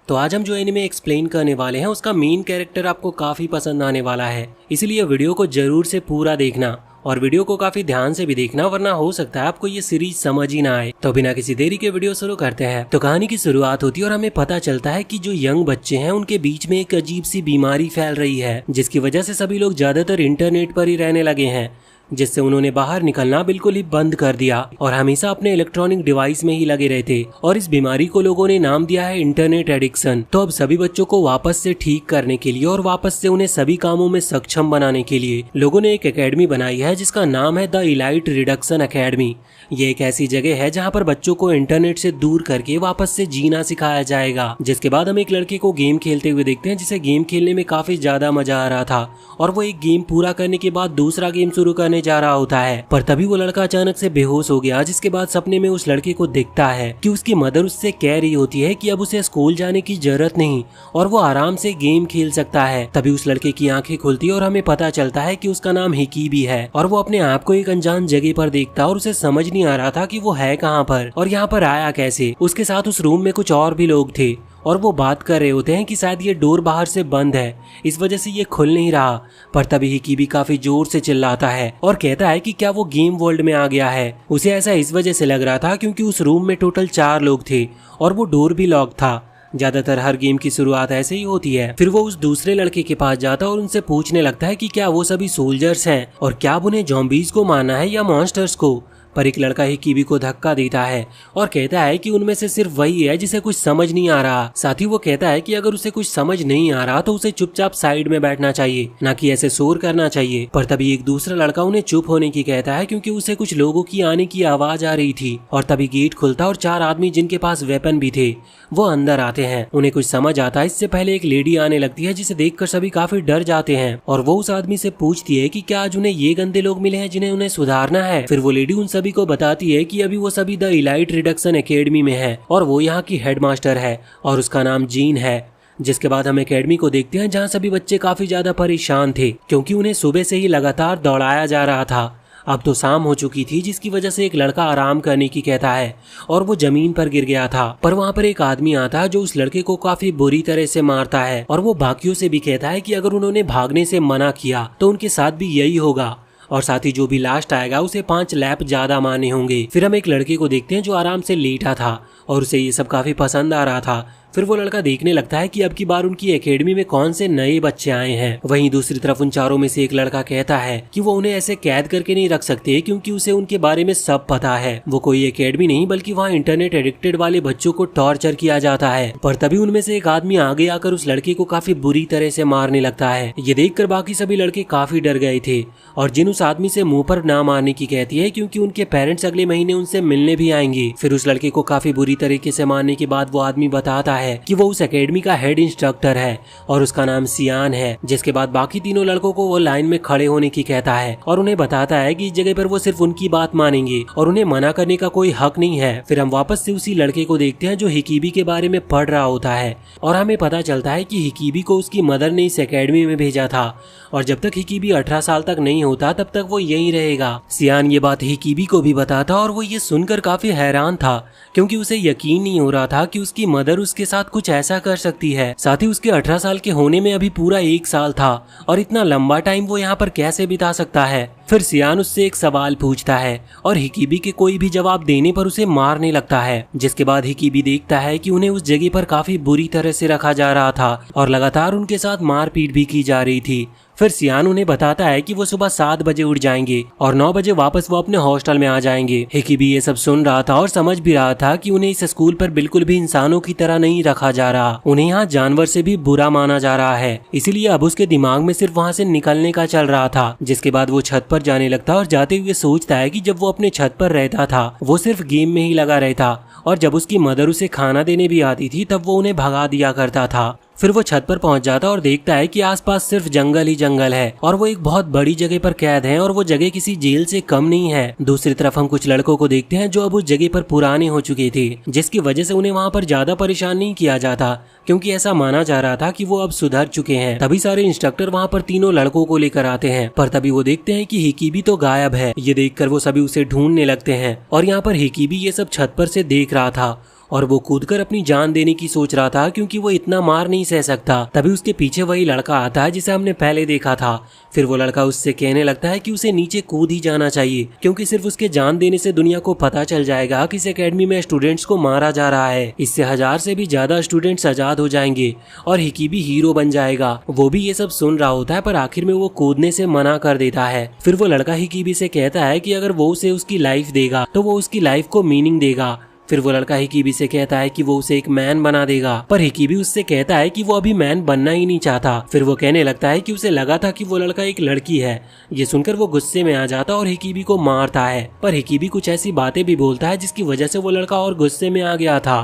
तो आज हम जो एनिमे एक्सप्लेन करने वाले हैं उसका मेन कैरेक्टर आपको काफी पसंद आने वाला है, इसलिए वीडियो को जरूर से पूरा देखना और वीडियो को काफी ध्यान से भी देखना, वरना हो सकता है आपको ये सीरीज समझ ही ना आए। तो बिना किसी देरी के वीडियो शुरू करते हैं। तो कहानी की शुरुआत होती है और हमें पता चलता है कि जो यंग बच्चे हैं उनके बीच में एक अजीब सी बीमारी फैल रही है, जिसकी वजह से सभी लोग ज्यादातर इंटरनेट पर ही रहने लगे हैं, जिससे उन्होंने बाहर निकलना बिल्कुल ही बंद कर दिया और हमेशा अपने इलेक्ट्रॉनिक डिवाइस में ही लगे रहते। और इस बीमारी को लोगों ने नाम दिया है इंटरनेट एडिक्शन। तो अब सभी बच्चों को वापस से ठीक करने के लिए और वापस से उन्हें सभी कामों में सक्षम बनाने के लिए लोगों ने एक एकेडमी बनाई है जिसका नाम है द इलाइट रिडक्शन एकेडमी। ये एक ऐसी जगह है जहाँ पर बच्चों को इंटरनेट से दूर करके वापस से जीना सिखाया जाएगा। जिसके बाद हम एक लड़के को गेम खेलते हुए देखते हैं, जिसे गेम खेलने में काफी ज्यादा मजा आ रहा था और वो एक गेम पूरा करने के बाद दूसरा गेम शुरू करने जा रहा होता है। पर तभी वो लड़का अचानक से बेहोश हो गया, जिसके बाद सपने में उस लड़के को दिखता है कि उसकी मदर उससे कह रही होती है कि अब उसे स्कूल जाने की जरूरत नहीं और वो आराम से गेम खेल सकता है। तभी उस लड़के की आंखें खुलती और हमें पता चलता है कि उसका नाम हिकीबी है और वो अपने आप को एक अनजान जगह पर देखता और उसे समझ नहीं आ रहा था कि वो है कहाँ पर और यहाँ पर आया कैसे। उसके साथ उस रूम में कुछ और भी लोग थे और वो बात कर रहे होते हैं कि शायद ये डोर बाहर से बंद है, इस वजह से ये खुल नहीं रहा। पर तभी हिकीबी काफी जोर से चिल्लाता है और कहता है कि क्या वो गेम वर्ल्ड में आ गया है। उसे ऐसा इस वजह से लग रहा था क्योंकि उस रूम में टोटल 4 लोग थे और वो डोर भी लॉक था। ज्यादातर हर गेम की शुरुआत ऐसे ही होती है। फिर वो उस दूसरे लड़के के पास जाता और उनसे पूछने लगता है कि क्या वो सभी सोल्जर्स हैं और क्या अब उन्हें ज़ॉम्बीज को मारना है या मॉन्स्टर्स को। पर एक लड़का हिकीबी को धक्का देता है और कहता है कि उनमें से सिर्फ वही है जिसे कुछ समझ नहीं आ रहा। साथ ही वो कहता है कि अगर उसे कुछ समझ नहीं आ रहा तो उसे चुपचाप साइड में बैठना चाहिए, ना कि ऐसे शोर करना चाहिए। पर तभी एक दूसरा लड़का उन्हें चुप होने की कहता है क्योंकि उसे कुछ लोगों की आने की आवाज आ रही थी। और तभी गेट खुलता और 4 आदमी जिनके पास वेपन भी थे वो अंदर आते हैं। उन्हें कुछ समझ आता है। इससे पहले एक लेडी आने लगती है जिसे देखकर सभी काफी डर जाते हैं और वो उस आदमी से पूछती है कि क्या आज उन्हें ये गंदे लोग मिले हैं जिन्हें उन्हें सुधारना है। फिर वो लेडी उन सभी को बताती है कि अभी वो सभी द इलाइट रिडक्शन एकेडमी में है और वो यहाँ की हेडमास्टर है और उसका नाम जीन है। जिसके बाद हम एकेडमी को देखते हैं जहाँ सभी बच्चे काफी ज्यादा परेशान थे क्योंकि उन्हें सुबह से ही लगातार दौड़ाया जा रहा था। अब तो शाम हो चुकी थी, जिसकी वजह से एक लड़का आराम करने की कहता है और वो जमीन पर गिर गया था। पर वहाँ पर एक आदमी आता है जो उस लड़के को काफी बुरी तरह से मारता है और वो बाकियों से भी कहता है कि अगर उन्होंने भागने से मना किया तो उनके साथ भी यही होगा और साथ ही जो भी लास्ट आएगा उसे 5 लैप ज्यादा मारने होंगे। फिर हम एक लड़के को देखते हैं जो आराम से लेटा था और उसे ये सब काफी पसंद आ रहा था। फिर वो लड़का देखने लगता है कि अब की बार उनकी एकेडमी में कौन से नए बच्चे आए हैं। वहीं दूसरी तरफ उन चारों में से एक लड़का कहता है कि वो उन्हें ऐसे कैद करके नहीं रख सकते क्योंकि उसे उनके बारे में सब पता है। वो कोई एकेडमी नहीं बल्कि वहाँ इंटरनेट एडिक्टेड वाले बच्चों को टॉर्चर किया जाता है। पर तभी उनमें से एक आदमी आगे आकर उस लड़के को काफी बुरी तरह से मारने लगता है। ये देखकर बाकी सभी लड़के काफी डर गए थे और जिन उस आदमी से मुंह पर ना मारने की कहती है क्योंकि उनके पेरेंट्स अगले महीने उनसे मिलने भी आएंगे। फिर उस लड़के को काफी बुरी तरीके से मारने के बाद वो आदमी बताता है कि वो उस एकेडमी का हेड इंस्ट्रक्टर है और उसका नाम सियान है। जिसके बाद बाकी तीनों लड़कों को वो लाइन में खड़े होने की कहता है और उन्हें बताता है कि इस जगह पर वो सिर्फ उनकी बात मानेंगे और उन्हें मना करने का कोई हक नहीं है। फिर हम वापस से उसी लड़के को देखते हैं जो हिकीबी के बारे में पढ़ रहा होता है और हमें पता चलता है कि हिकीबी को उसकी मदर ने इस एकेडमी में भेजा था और जब तक हिकीबी 18 साल तक नहीं होता तब तक वो यहीं रहेगा। सियान ये बात हिकीबी को भी बताता और वो ये सुनकर काफी हैरान था क्योंकि उसे यकीन नहीं हो रहा था कि उसकी मदर उसके साथ कुछ ऐसा कर सकती है। साथ ही उसके 18 साल के होने में अभी पूरा 1 साल था और इतना लंबा टाइम वो यहाँ पर कैसे बिता सकता है। फिर सियान उससे एक सवाल पूछता है और हिकीबी के कोई भी जवाब देने पर उसे मारने लगता है। जिसके बाद हिकीबी देखता है कि उन्हें उस जगह पर काफी बुरी तरह से रखा जा रहा था और लगातार उनके साथ मारपीट भी की जा रही थी। फिर सियान उन्हें बताता है कि वो सुबह 7 बजे उठ जाएंगे और 9 बजे वापस वो अपने हॉस्टल में आ जाएंगे। हिकीबी ये सब सुन रहा था और समझ भी रहा था कि उन्हें इस स्कूल पर बिल्कुल भी इंसानों की तरह नहीं रखा जा रहा, उन्हें यहाँ जानवर से भी बुरा माना जा रहा है। इसीलिए अब उसके दिमाग में सिर्फ वहाँ से निकलने का चल रहा था। जिसके बाद वो छत पर जाने लगता और जाते हुए सोचता है कि जब वो अपने छत पर रहता था वो सिर्फ गेम में ही लगा रहता और जब उसकी मदर उसे खाना देने भी आती थी तब वो उन्हें भगा दिया करता था। फिर वो छत पर पहुंच जाता और देखता है कि आसपास सिर्फ जंगल ही जंगल है और वो एक बहुत बड़ी जगह पर कैद है और वो जगह किसी जेल से कम नहीं है। दूसरी तरफ हम कुछ लड़कों को देखते हैं जो अब उस जगह पर पुराने हो चुके थे, जिसकी वजह से उन्हें वहाँ पर ज्यादा परेशान नहीं किया जाता क्योंकि ऐसा माना जा रहा था कि वो अब सुधर चुके हैं। तभी सारे इंस्ट्रक्टर वहाँ पर तीनों लड़कों को लेकर आते हैं। पर तभी वो देखते हैं कि हिकीबी तो गायब है। ये देखकर वो सभी उसे ढूंढने लगते हैं और यहाँ पर हिकीबी ये सब छत पर से देख रहा था और वो कूदकर अपनी जान देने की सोच रहा था क्योंकि वो इतना मार नहीं सह सकता। तभी उसके पीछे वही लड़का आता है जिसे हमने पहले देखा था। फिर वो लड़का उससे कहने लगता है कि उसे नीचे कूद ही जाना चाहिए क्योंकि सिर्फ उसके जान देने से दुनिया को पता चल जाएगा कि इस एकेडमी में स्टूडेंट्स को मारा जा रहा है। इससे 1000 से भी ज्यादा स्टूडेंट्स आजाद हो जाएंगे और हिकीबी हीरो बन जाएगा। वो भी ये सब सुन रहा होता है पर आखिर में वो कूदने से मना कर देता है। फिर वो लड़का हिकीबी से कहता है कि अगर वो उसे उसकी लाइफ देगा तो वो उसकी लाइफ को मीनिंग देगा। फिर वो लड़का हिकीबी से कहता है कि वो उसे एक मैन बना देगा, पर हिकीबी उससे कहता है कि वो अभी मैन बनना ही नहीं चाहता। फिर वो कहने लगता है कि उसे लगा था कि वो लड़का एक लड़की है। ये सुनकर वो गुस्से में आ जाता और हिकीबी को मारता है, पर हिकीबी कुछ ऐसी बातें भी बोलता है जिसकी वजह से वो लड़का और गुस्से में आ गया था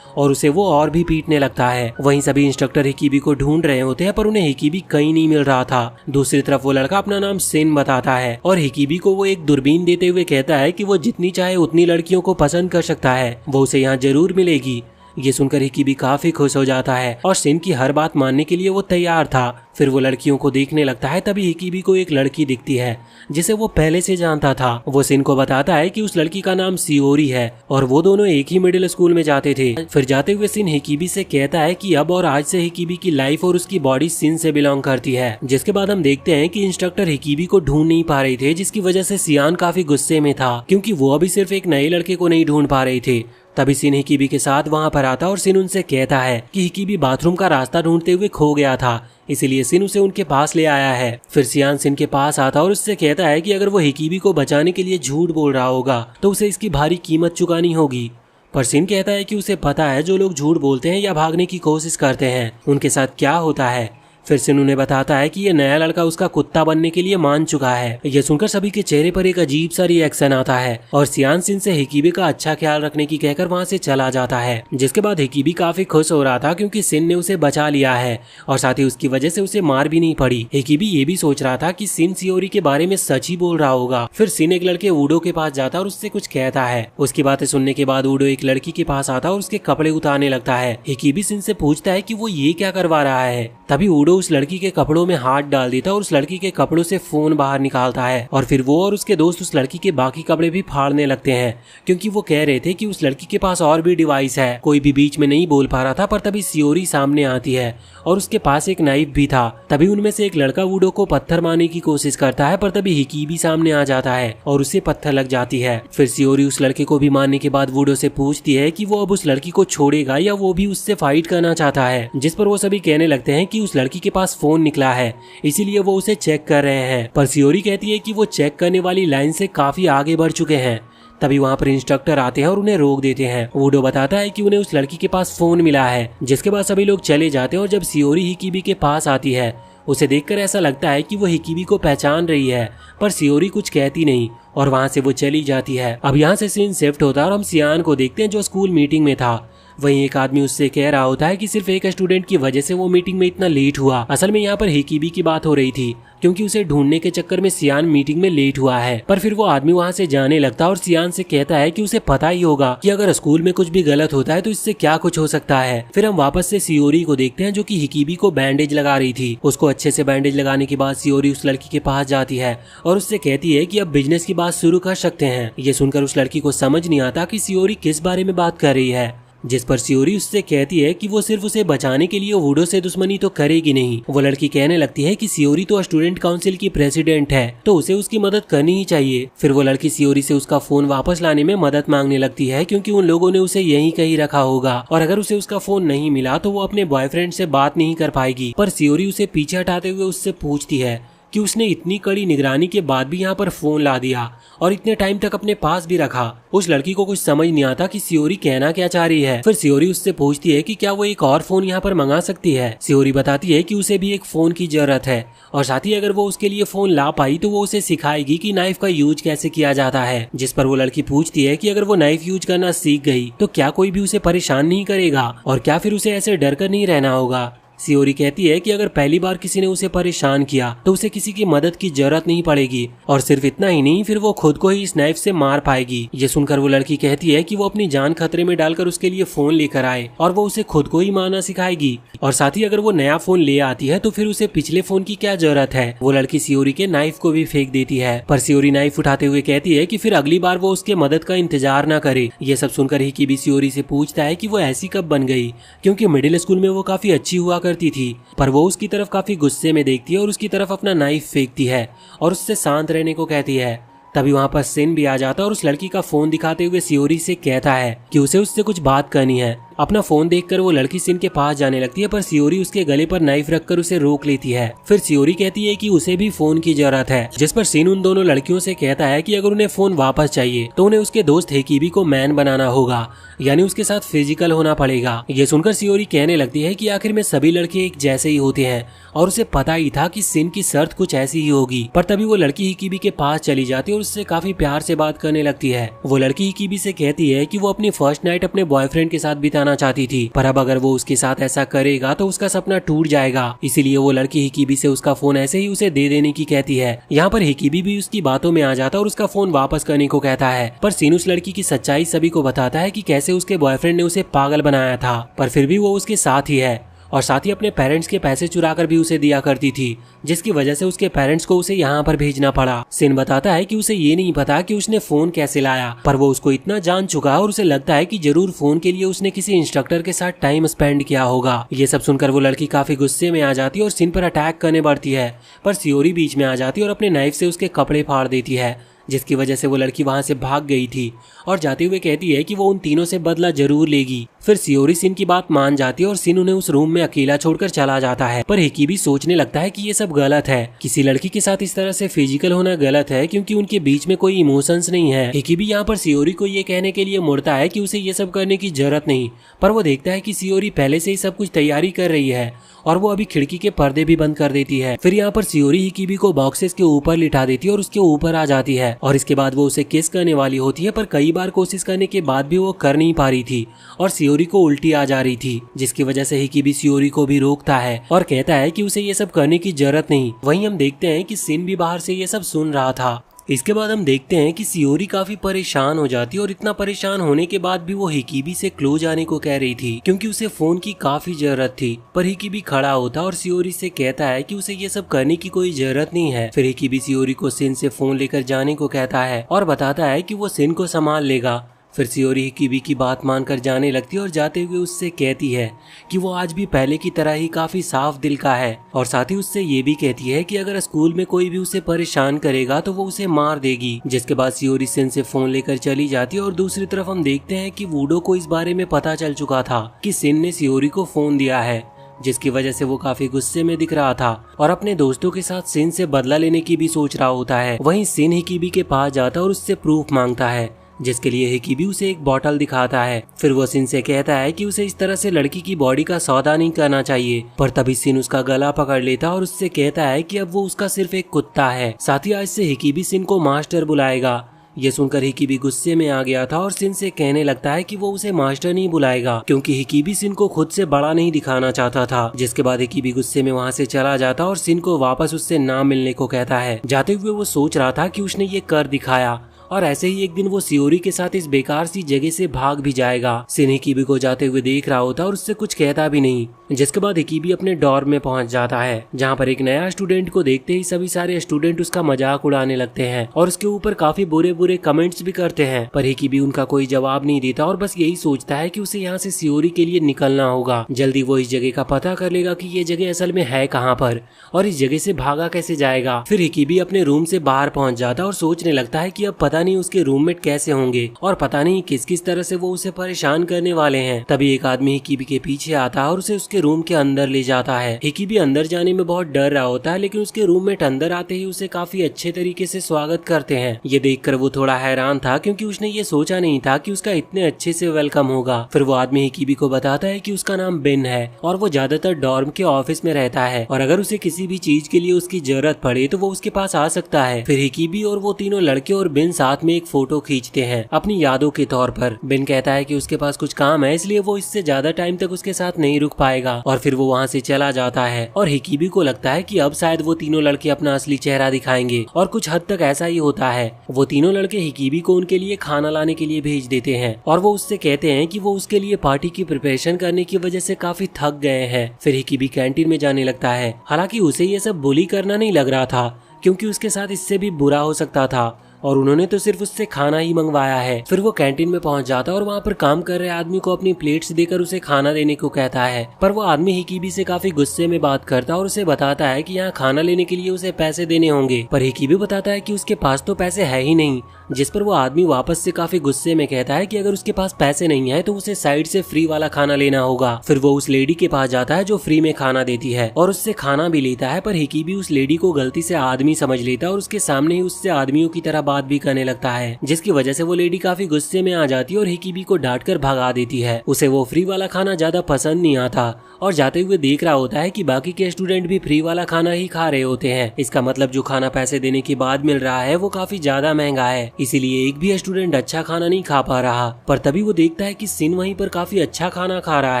और उसे वो और भी पीटने लगता है। वहीं सभी इंस्ट्रक्टर हिकीबी को ढूंढ रहे होते हैं पर उन्हें हिकीबी कहीं नहीं मिल रहा था। दूसरी तरफ वो लड़का अपना नाम सिन बताता है और हिकीबी को वो एक दूरबीन देते हुए कहता है कि वो जितनी चाहे उतनी लड़कियों को पसंद कर सकता है, वो उसे यहाँ जरूर मिलेगी। ये सुनकर हिकीबी काफी खुश हो जाता है और सिन की हर बात मानने के लिए वो तैयार था। फिर वो लड़कियों को देखने लगता है। तभी हिकीबी को एक लड़की दिखती है जिसे वो पहले से जानता था। वो सिन को बताता है कि उस लड़की का नाम सियोरी है और वो दोनों एक ही मिडिल स्कूल में जाते थे। फिर जाते हुए सिन हिकीबी से कहता है कि अब और आज से हिकीबी की लाइफ और उसकी बॉडी सिन से बिलोंग करती है। जिसके बाद हम देखते हैं कि इंस्ट्रक्टर हिकीबी को ढूंढ नहीं पा रहे थे, जिसकी वजह से सियान काफी गुस्से में था क्योंकि वो अभी सिर्फ एक नए लड़के को नहीं ढूंढ पा रहे थे। तभी सिन हिकीबी के साथ वहाँ पर आता और सिन उनसे कहता है कि हिकीबी बाथरूम का रास्ता ढूंढते हुए खो गया था, इसीलिए सिन उसे उनके पास ले आया है। फिर सियान सिन के पास आता और उससे कहता है कि अगर वो हिकीबी को बचाने के लिए झूठ बोल रहा होगा तो उसे इसकी भारी कीमत चुकानी होगी। पर सिन कहता है कि उसे पता है जो लोग झूठ बोलते हैं या भागने की कोशिश करते हैं उनके साथ क्या होता है। फिर सिन उन्हें बताता है कि ये नया लड़का उसका कुत्ता बनने के लिए मान चुका है। ये सुनकर सभी के चेहरे पर एक अजीब सा रिएक्शन आता है और सियान सिन से हिकीबी का अच्छा ख्याल रखने की कहकर वहाँ से चला जाता है। जिसके बाद हिकीबी काफी खुश हो रहा था क्योंकि सिन ने उसे बचा लिया है और साथ ही उसकी वजह से उसे मार भी नहीं पड़ी। हिकीबी ये भी सोच रहा था कि सिन सियोरी के बारे में सच ही बोल रहा होगा। फिर सिन एक लड़के ऊडो के पास जाता और उससे कुछ कहता है। उसकी बातें सुनने के बाद ऊडो एक लड़की के पास आता और उसके कपड़े उतारने लगता है। हिकीबी सिन से पूछता है कि वो ये क्या करवा रहा है। तभी ऊडो उस लड़की के कपड़ों में हाथ डाल देता और उस लड़की के कपड़ों से फोन बाहर निकालता है और फिर वो और उसके दोस्त उस लड़की के बाकी कपड़े भी फाड़ने लगते हैं क्योंकि वो कह रहे थे कि उस लड़की के पास और भी डिवाइस है। कोई भी बीच में नहीं बोल पा रहा था पर तभी सियोरी सामने आती है और उसके पास एक नाइफ भी था। तभी उनमें से एक लड़का वुडो को पत्थर मारने की कोशिश करता है पर तभी हिकीबी सामने आ जाता है और उसे पत्थर लग जाती है। फिर सियोरी उस लड़के को भी मारने के बाद वुडो से पूछती है कि वो अब उस लड़की को छोड़ेगा या वो भी उससे फाइट करना चाहता है। जिस पर वो सभी कहने लगते हैं कि उस लड़की के पास फोन निकला है इसीलिए वो उसे चेक कर रहे हैं। पर सियोरी कहती है कि वो चेक करने वाली लाइन से काफी आगे बढ़ चुके हैं। तभी वहाँ पर इंस्ट्रक्टर आते हैं और उन्हें रोक देते हैं। वुडो बताता है कि उन्हें उस लड़की के पास फोन मिला है। जिसके बाद सभी लोग चले जाते हैं और जब सियोरी हिकीबी के पास आती है उसे देखकर ऐसा लगता है कि वो हिकीबी को पहचान रही है पर सियोरी कुछ कहती नहीं और वहाँ से वो चली जाती है। अब यहाँ से सीन शिफ्ट होता है और हम सियान को देखते हैं जो स्कूल मीटिंग में था। वहीं एक आदमी उससे कह रहा होता है कि सिर्फ एक स्टूडेंट की वजह से वो मीटिंग में इतना लेट हुआ। असल में यहाँ पर हिकीबी की बात हो रही थी क्योंकि उसे ढूंढने के चक्कर में सियान मीटिंग में लेट हुआ है। पर फिर वो आदमी वहाँ से जाने लगता और सियान से कहता है कि उसे पता ही होगा कि अगर स्कूल में कुछ भी गलत होता है तो इससे क्या कुछ हो सकता है। फिर हम वापस से सियोरी को देखते हैं जो कि हिकीबी को बैंडेज लगा रही थी। उसको अच्छे से बैंडेज लगाने के बाद सियोरी उस लड़की के पास जाती है और उससे कहती है कि अब बिजनेस की बात शुरू कर सकते हैं। ये सुनकर उस लड़की को समझ नहीं आता कि सियोरी किस बारे में बात कर रही है। जिस पर सियोरी उससे कहती है कि वो सिर्फ उसे बचाने के लिए वुडो से दुश्मनी तो करेगी नहीं। वो लड़की कहने लगती है कि सियोरी तो स्टूडेंट काउंसिल की प्रेसिडेंट है तो उसे उसकी मदद करनी ही चाहिए। फिर वो लड़की सियोरी से उसका फोन वापस लाने में मदद मांगने लगती है क्योंकि उन लोगों ने उसे यहीं कहीं रखा होगा और अगर उसे उसका फोन नहीं मिला तो वो अपने बॉयफ्रेंड से बात नहीं कर पाएगी। पर सियोरी उसे पीछे हटाते हुए उससे पूछती है कि उसने इतनी कड़ी निगरानी के बाद भी यहाँ पर फोन ला दिया और इतने टाइम तक अपने पास भी रखा। उस लड़की को कुछ समझ नहीं आता कि सियोरी कहना क्या चाह रही है। फिर सियोरी उससे पूछती है कि क्या वो एक और फोन यहाँ पर मंगा सकती है। सियोरी बताती है कि उसे भी एक फोन की जरूरत है और साथ ही अगर वो उसके लिए फोन ला पाई तो वो उसे सिखाएगी कि नाइफ का यूज कैसे किया जाता है। जिस पर वो लड़की पूछती है कि अगर वो नाइफ यूज करना सीख गई तो क्या कोई भी उसे परेशान नहीं करेगा और क्या फिर उसे ऐसे डर कर नहीं रहना होगा। सियोरी कहती है कि अगर पहली बार किसी ने उसे परेशान किया तो उसे किसी की मदद की जरूरत नहीं पड़ेगी, और सिर्फ इतना ही नहीं, फिर वो खुद को ही इस नाइफ से मार पाएगी। ये सुनकर वो लड़की कहती है कि वो अपनी जान खतरे में डालकर उसके लिए फोन लेकर आए और वो उसे खुद को ही मारना सिखाएगी, और साथ ही अगर वो नया फोन ले आती है तो फिर उसे पिछले फोन की क्या जरूरत है। वो लड़की सियोरी के नाइफ को भी फेंक देती है, पर सियोरी नाइफ उठाते हुए कहती है कि फिर अगली बार वो उसके मदद का इंतजार न करे। ये सब सुनकर हिकिबी सियोरी से पूछता है कि वो ऐसी कब बन गई, क्योंकि मिडिल स्कूल में वो काफी अच्छी हुआ करती थी, पर वो उसकी तरफ काफी गुस्से में देखती है और उसकी तरफ अपना नाइफ फेंकती है और उससे शांत रहने को कहती है। तभी वहाँ पर सिन भी आ जाता है और उस लड़की का फोन दिखाते हुए सियोरी से कहता है कि उसे उससे कुछ बात करनी है। अपना फोन देखकर वो लड़की सिन के पास जाने लगती है, पर सियोरी उसके गले पर नाइफ रखकर उसे रोक लेती है। फिर सियोरी कहती है कि उसे भी फोन की जरूरत है, जिस पर सिन उन दोनों लड़कियों से कहता है कि अगर उन्हें फोन वापस चाहिए तो उन्हें उसके दोस्त हिकिबी को मैन बनाना होगा, यानी उसके साथ फिजिकल होना पड़ेगा। ये सुनकर सियोरी कहने लगती है कि आखिर में सभी लड़के एक जैसे ही होते हैं, और उसे पता ही था कि सिन की शर्त कुछ ऐसी ही होगी। पर तभी वो लड़की हिकिबी के पास चली जाती है और उससे काफी प्यार से बात करने लगती है। वो लड़की हिकिबी से कहती है कि वो अपनी फर्स्ट नाइट अपने बॉयफ्रेंड के साथ बिताना चाहती थी, पर अब अगर वो उसके साथ ऐसा करेगा तो उसका सपना टूट जाएगा। इसीलिए वो लड़की हिकिबी से उसका फोन ऐसे ही उसे दे देने की कहती है। यहाँ पर हिकिबी भी उसकी बातों में आ जाता और उसका फोन वापस करने को कहता है, पर सिन उस लड़की की सच्चाई सभी को बताता है कि कैसे उसके बॉयफ्रेंड ने उसे पागल बनाया था, पर फिर भी वो उसके साथ ही है, और साथ ही अपने पेरेंट्स के पैसे चुराकर भी उसे दिया करती थी, जिसकी वजह से उसके पेरेंट्स को उसे यहाँ पर भेजना पड़ा। सिन बताता है कि उसे ये नहीं पता कि उसने फोन कैसे लाया, पर वो उसको इतना जान चुका है और उसे लगता है कि जरूर फोन के लिए उसने किसी इंस्ट्रक्टर के साथ टाइम स्पेंड किया होगा। ये सब सुनकर वो लड़की काफी गुस्से में आ जाती है और सिन पर अटैक करने बढ़ती है, पर सियोरी बीच में आ जाती है और अपने नाइफ से उसके कपड़े फाड़ देती है, जिसकी वजह से वो लड़की वहां से भाग गई थी और जाते हुए कहती है कि वो उन तीनों से बदला जरूर लेगी। फिर सियोरी सिन की बात मान जाती है और सिन उन्हें उस रूम में अकेला छोड़कर चला जाता है। पर हिकिबी सोचने लगता है कि ये सब गलत है, किसी लड़की के साथ इस तरह से फिजिकल होना गलत है, क्योंकि उनके बीच में कोई इमोशंस नहीं है। हिकिबी यहाँ पर सियोरी को ये कहने के लिए मुड़ता है कि उसे ये सब करने की जरूरत नहीं, पर वो देखता है कि सियोरी पहले से ही सब कुछ तैयारी कर रही है और वो अभी खिड़की के पर्दे भी बंद कर देती है। फिर यहाँ पर सियोरी हिकिबी को बॉक्सेस के ऊपर लिटा देती है और उसके ऊपर आ जाती है, और इसके बाद वो उसे किस करने वाली होती है, पर कई बार कोशिश करने के बाद भी वो कर नहीं पा रही थी और सियोरी को उल्टी आ जा रही थी, जिसकी वजह से हिकिबी सियोरी को भी रोकता है और कहता है कि उसे ये सब करने की जरूरत नहीं। वहीं हम देखते हैं कि सिन भी बाहर से ये सब सुन रहा था। इसके बाद हम देखते हैं कि सियोरी काफी परेशान हो जाती है और इतना परेशान होने के बाद भी वो हिकिबी से क्लोज आने को कह रही थी, क्योंकि उसे फोन की काफी जरूरत थी। पर हिकिबी खड़ा होता और सियोरी से कहता है कि उसे ये सब करने की कोई जरूरत नहीं है। फिर हिकिबी सियोरी को सिन से फोन लेकर जाने को कहता है और बताता है कि वो सिन को संभाल लेगा। फिर सियोरी हिकिबी की बात मानकर जाने लगती है और जाते हुए उससे कहती है कि वो आज भी पहले की तरह ही काफी साफ दिल का है, और साथ ही उससे ये भी कहती है कि अगर स्कूल में कोई भी उसे परेशान करेगा तो वो उसे मार देगी। जिसके बाद सियोरी सिन से फोन लेकर चली जाती है और दूसरी तरफ हम देखते हैं कि वुडो को इस बारे में पता चल चुका था कि सिन ने सियोरी को फोन दिया है, जिसकी वजह से वो काफी गुस्से में दिख रहा था और अपने दोस्तों के साथ सिन से बदला लेने की भी सोच रहा होता है। वहीं सिन हिकिबी के पास जाता और उससे प्रूफ मांगता है, जिसके लिए हिकिबी उसे एक बॉटल दिखाता है। फिर वो सिन से कहता है कि उसे इस तरह से लड़की की बॉडी का सौदा नहीं करना चाहिए, पर तभी सिन उसका गला पकड़ लेता और उससे कहता है कि अब वो उसका सिर्फ एक कुत्ता है। साथ ही आज से हिकिबी सिन को मास्टर बुलाएगा। ये सुनकर हिकिबी गुस्से में आ गया था और सिन से कहने लगता है कि वो उसे मास्टर नहीं बुलाएगा, क्योंकि हिकिबी सिन को खुद से बड़ा नहीं दिखाना चाहता था। जिसके बाद हिकिबी गुस्से में वहाँ से चला जाता और सिन को वापस उससे ना मिलने को कहता है। जाते हुए वो सोच रहा था कि उसने ये कर दिखाया, और ऐसे ही एक दिन वो सियोरी के साथ इस बेकार सी जगह से भाग भी जाएगा। सिन हिकिबी को जाते हुए देख रहा होता और उससे कुछ कहता भी नहीं। जिसके बाद हिकिबी अपने डॉर्म में पहुंच जाता है, जहां पर एक नया स्टूडेंट को देखते ही सभी सारे स्टूडेंट उसका मजाक उड़ाने लगते हैं और उसके ऊपर काफी बुरे बुरे कमेंट्स भी करते हैं। पर हिकिबी उनका कोई जवाब नहीं देता और बस यही सोचता है कि उसे यहाँ से सियोरी के लिए निकलना होगा। जल्दी वो इस जगह का पता कर लेगा कि ये जगह असल में है कहाँ पर और इस जगह से भागा कैसे जाएगा। फिर हिकिबी अपने रूम से बाहर पहुंच जाता और सोचने लगता है कि अब पता नहीं उसके रूममेट कैसे होंगे और पता नहीं किस किस तरह से वो उसे परेशान करने वाले हैं। तभी एक आदमी हिकिबी के पीछे आता है और उसे उसके रूम के अंदर ले जाता है। हिकिबी अंदर जाने में बहुत डर रहा होता है, लेकिन उसके रूममेट अंदर आते ही उसे काफी अच्छे तरीके से स्वागत करते हैं। ये देखकर वो थोड़ा हैरान था, क्योंकि उसने ये सोचा नहीं था कि उसका इतने अच्छे से वेलकम होगा। फिर वो आदमी हिकिबी को बताता है कि उसका नाम बेन है और वो ज्यादातर डॉर्म के ऑफिस में रहता है और अगर उसे किसी भी चीज के लिए उसकी जरूरत पड़े तो वो उसके पास आ सकता है। फिर हिकिबी और वो तीनों लड़के और बेन साथ में एक फोटो खींचते हैं अपनी यादों के तौर पर। बेन कहता है कि उसके पास कुछ काम है, इसलिए वो इससे ज्यादा टाइम तक उसके साथ नहीं रुक पाएगा जाएगा और फिर वो वहाँ से चला जाता है। और हिकिबी को लगता है कि अब शायद वो तीनों लड़के अपना असली चेहरा दिखाएंगे और कुछ हद तक ऐसा ही होता है। वो तीनों लड़के हिकिबी को उनके लिए खाना लाने के लिए भेज देते हैं और वो उससे कहते हैं कि वो उसके लिए पार्टी की प्रिपरेशन करने की वजह से काफी थक गए हैं। फिर हिकिबी कैंटीन में जाने लगता है। हालांकि उसे ये सब बुली करना नहीं लग रहा था क्योंकि उसके साथ इससे भी बुरा हो सकता था और उन्होंने तो सिर्फ उससे खाना ही मंगवाया है। फिर वो कैंटीन में पहुंच जाता है और वहाँ पर काम कर रहे आदमी को अपनी प्लेट्स देकर उसे खाना देने को कहता है। पर वो आदमी हिकिबी से काफी गुस्से में बात करता है और उसे बताता है कि यहाँ खाना लेने के लिए उसे पैसे देने होंगे। पर हिकिबी बताता है कि उसके पास तो पैसे है ही नहीं, जिस पर वो आदमी वापस से काफी गुस्से में कहता है कि अगर उसके पास पैसे नहीं है तो उसे साइड से फ्री वाला खाना लेना होगा। फिर वो उस लेडी के पास जाता है जो फ्री में खाना देती है और उससे खाना भी लेता है। पर हिकिबी उस लेडी को गलती से आदमी समझ लेता है और उसके सामने ही उससे आदमियों की तरह बात भी करने लगता है, जिसकी वजह से वो लेडी काफी गुस्से में आ जाती है और हिकिबी को डांट कर भगा देती है। उसे वो फ्री वाला खाना ज्यादा पसंद नहीं आता और जाते हुए देख रहा होता है कि बाकी के स्टूडेंट भी फ्री वाला खाना ही खा रहे होते हैं। इसका मतलब जो खाना पैसे देने के बाद मिल रहा है वो काफी ज्यादा महंगा है, इसीलिए एक भी स्टूडेंट अच्छा खाना नहीं खा पा रहा। पर तभी वो देखता है कि सिन वहीं पर काफी अच्छा खाना खा रहा